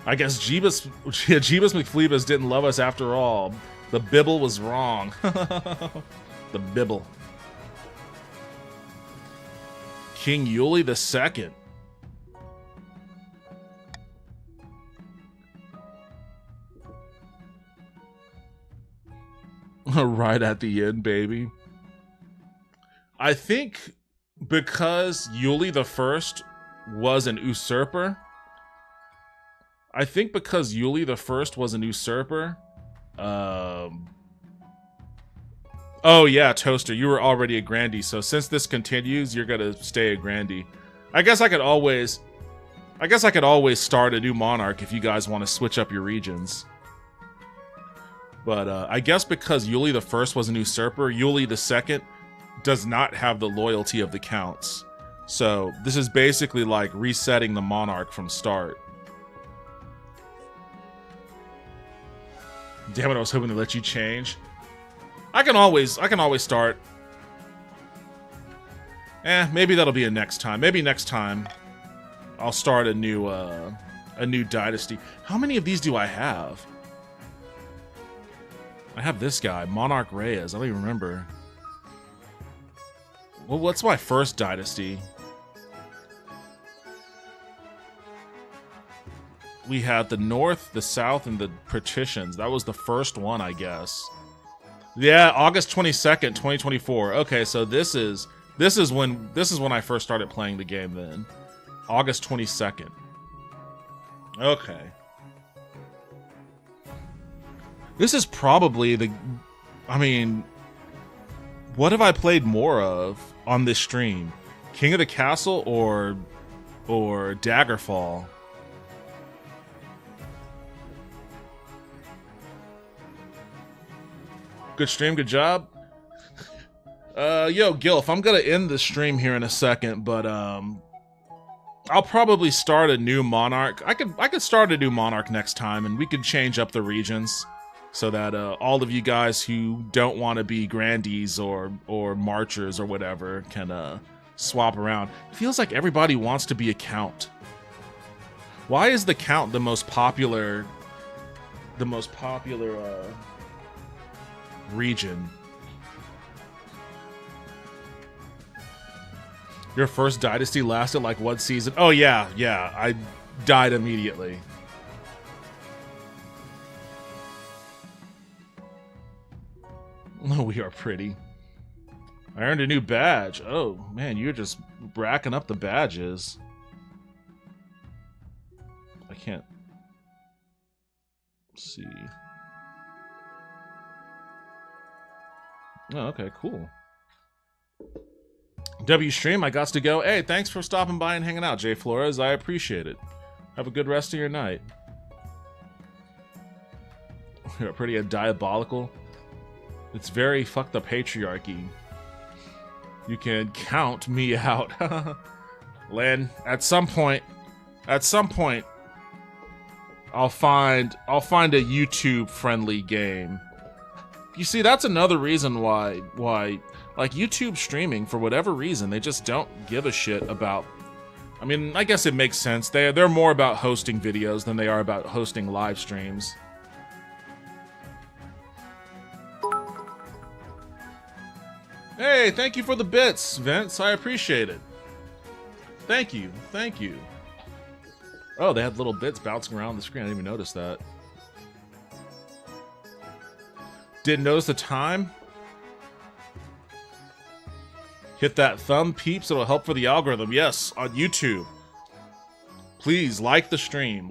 I guess Jeebus McPhlebus didn't love us after all. The Bibble was wrong. The Bibble. King Yuli II. Right at the end, baby. I think because Yuli the First was an usurper. Oh yeah, Toaster, you were already a Grandee, so since this continues, you're gonna stay a Grandee. I guess I could always start a new monarch if you guys want to switch up your regions. But I guess because Yuli the First was an usurper, Yuli the Second does not have the loyalty of the counts. So this is basically like resetting the monarch from start. Damn it, I was hoping to let you change. I can always start. Maybe that'll be a next time. Maybe next time I'll start a new dynasty. How many of these do I have? I have this guy, Monarch Reyes. I don't even remember. Well, what's my first dynasty? We had the North, the South, and the Patricians. That was the first one, I guess. Yeah, August 22nd, 2024. Okay, so this is when I first started playing the game then. August 22nd. Okay. This is probably what have I played more of on this stream? King of the Castle or Daggerfall? Good stream, good job. Yo, Gilf, I'm gonna end the stream here in a second, but I'll probably start a new monarch. I could start a new monarch next time, and we could change up the regions so that all of you guys who don't want to be Grandees or Marchers or whatever can swap around. It feels like everybody wants to be a Count. Why is the Count the most popular region? Your first dynasty lasted like one season? Oh yeah, I died immediately. Oh, we are pretty. I earned a new badge. Oh man, you're just racking up the badges. I can't see. Oh, okay, cool. W stream, I got to go. Hey, thanks for stopping by and hanging out, Jay Flores. I appreciate it. Have a good rest of your night. You're pretty diabolical. It's very fuck the patriarchy. You can count me out. Len, at some point, I'll find a YouTube friendly game. You see, that's another reason why like YouTube streaming, for whatever reason, they just don't give a shit about. I mean, I guess it makes sense. They're more about hosting videos than they are about hosting live streams. Hey, thank you for the bits, Vince. I appreciate it. Thank you. Oh, they had little bits bouncing around the screen. I didn't even notice that. Didn't notice the time. Hit that thumb, peeps. It'll help for the algorithm. Yes, on YouTube. Please like the stream.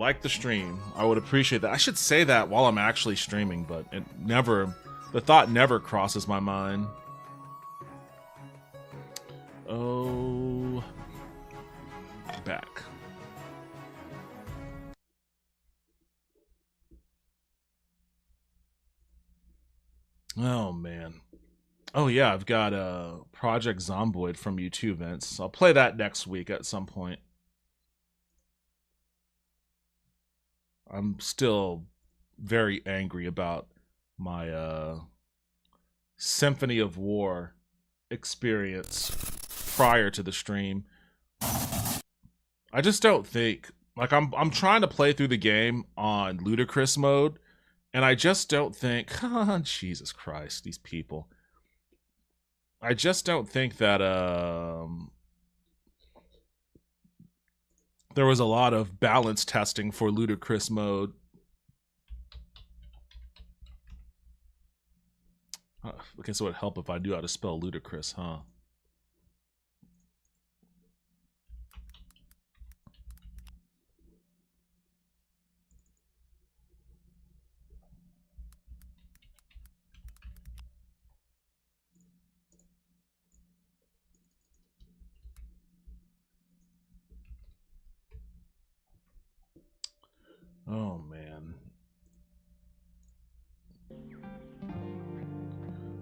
I would appreciate that. I should say that while I'm actually streaming, but the thought never crosses my mind. Oh, back. Oh man. Oh yeah, I've got Project Zomboid from you too, Vince. I'll play that next week at some point. I'm still very angry about my Symphony of War experience prior to the stream. I just don't think, like, I'm trying to play through the game on ludicrous mode, And I just don't think, Jesus Christ, these people. I just don't think that there was a lot of balance testing for Ludicrous mode. Okay, so it'd help if I knew how to spell ludicrous, huh? Oh, man.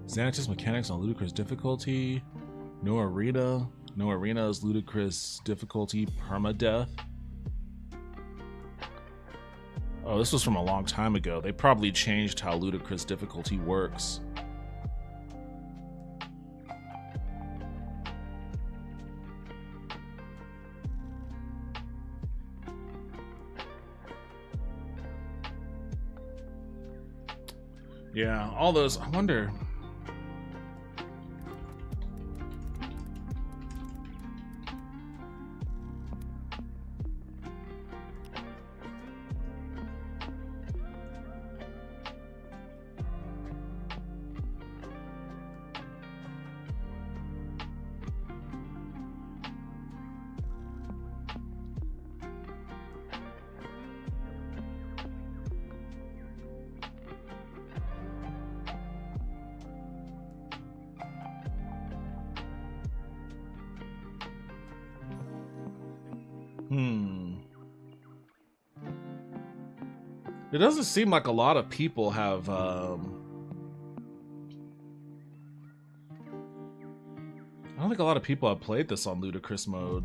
Xanatus mechanics on ludicrous difficulty. No arena. No arena is ludicrous difficulty. Permadeath. Oh, this was from a long time ago. They probably changed how ludicrous difficulty works. Yeah, all those. I wonder. It doesn't seem like a lot of people have, I don't think a lot of people have played this on ludicrous mode.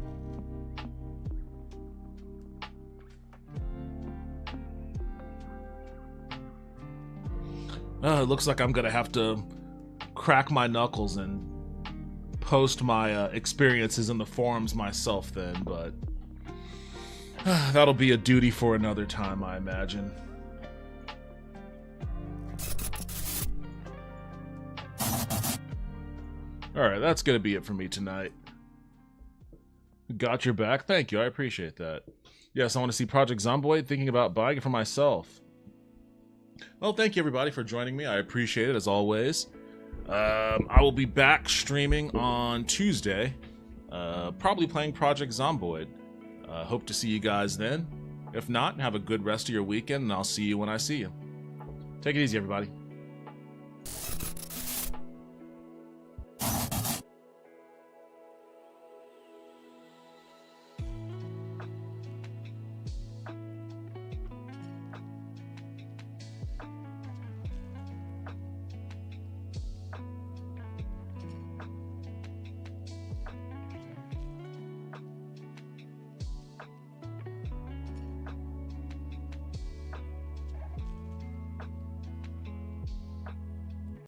It looks like I'm gonna have to crack my knuckles and post my experiences in the forums myself then, but that'll be a duty for another time, I imagine. Alright, that's gonna be it for me tonight. Got your back? Thank you, I appreciate that. Yes, I want to see Project Zomboid, thinking about buying it for myself. Well, thank you everybody for joining me, I appreciate it as always. I will be back streaming on Tuesday, probably playing Project Zomboid. Hope to see you guys then. If not, have a good rest of your weekend, and I'll see you when I see you. Take it easy, everybody.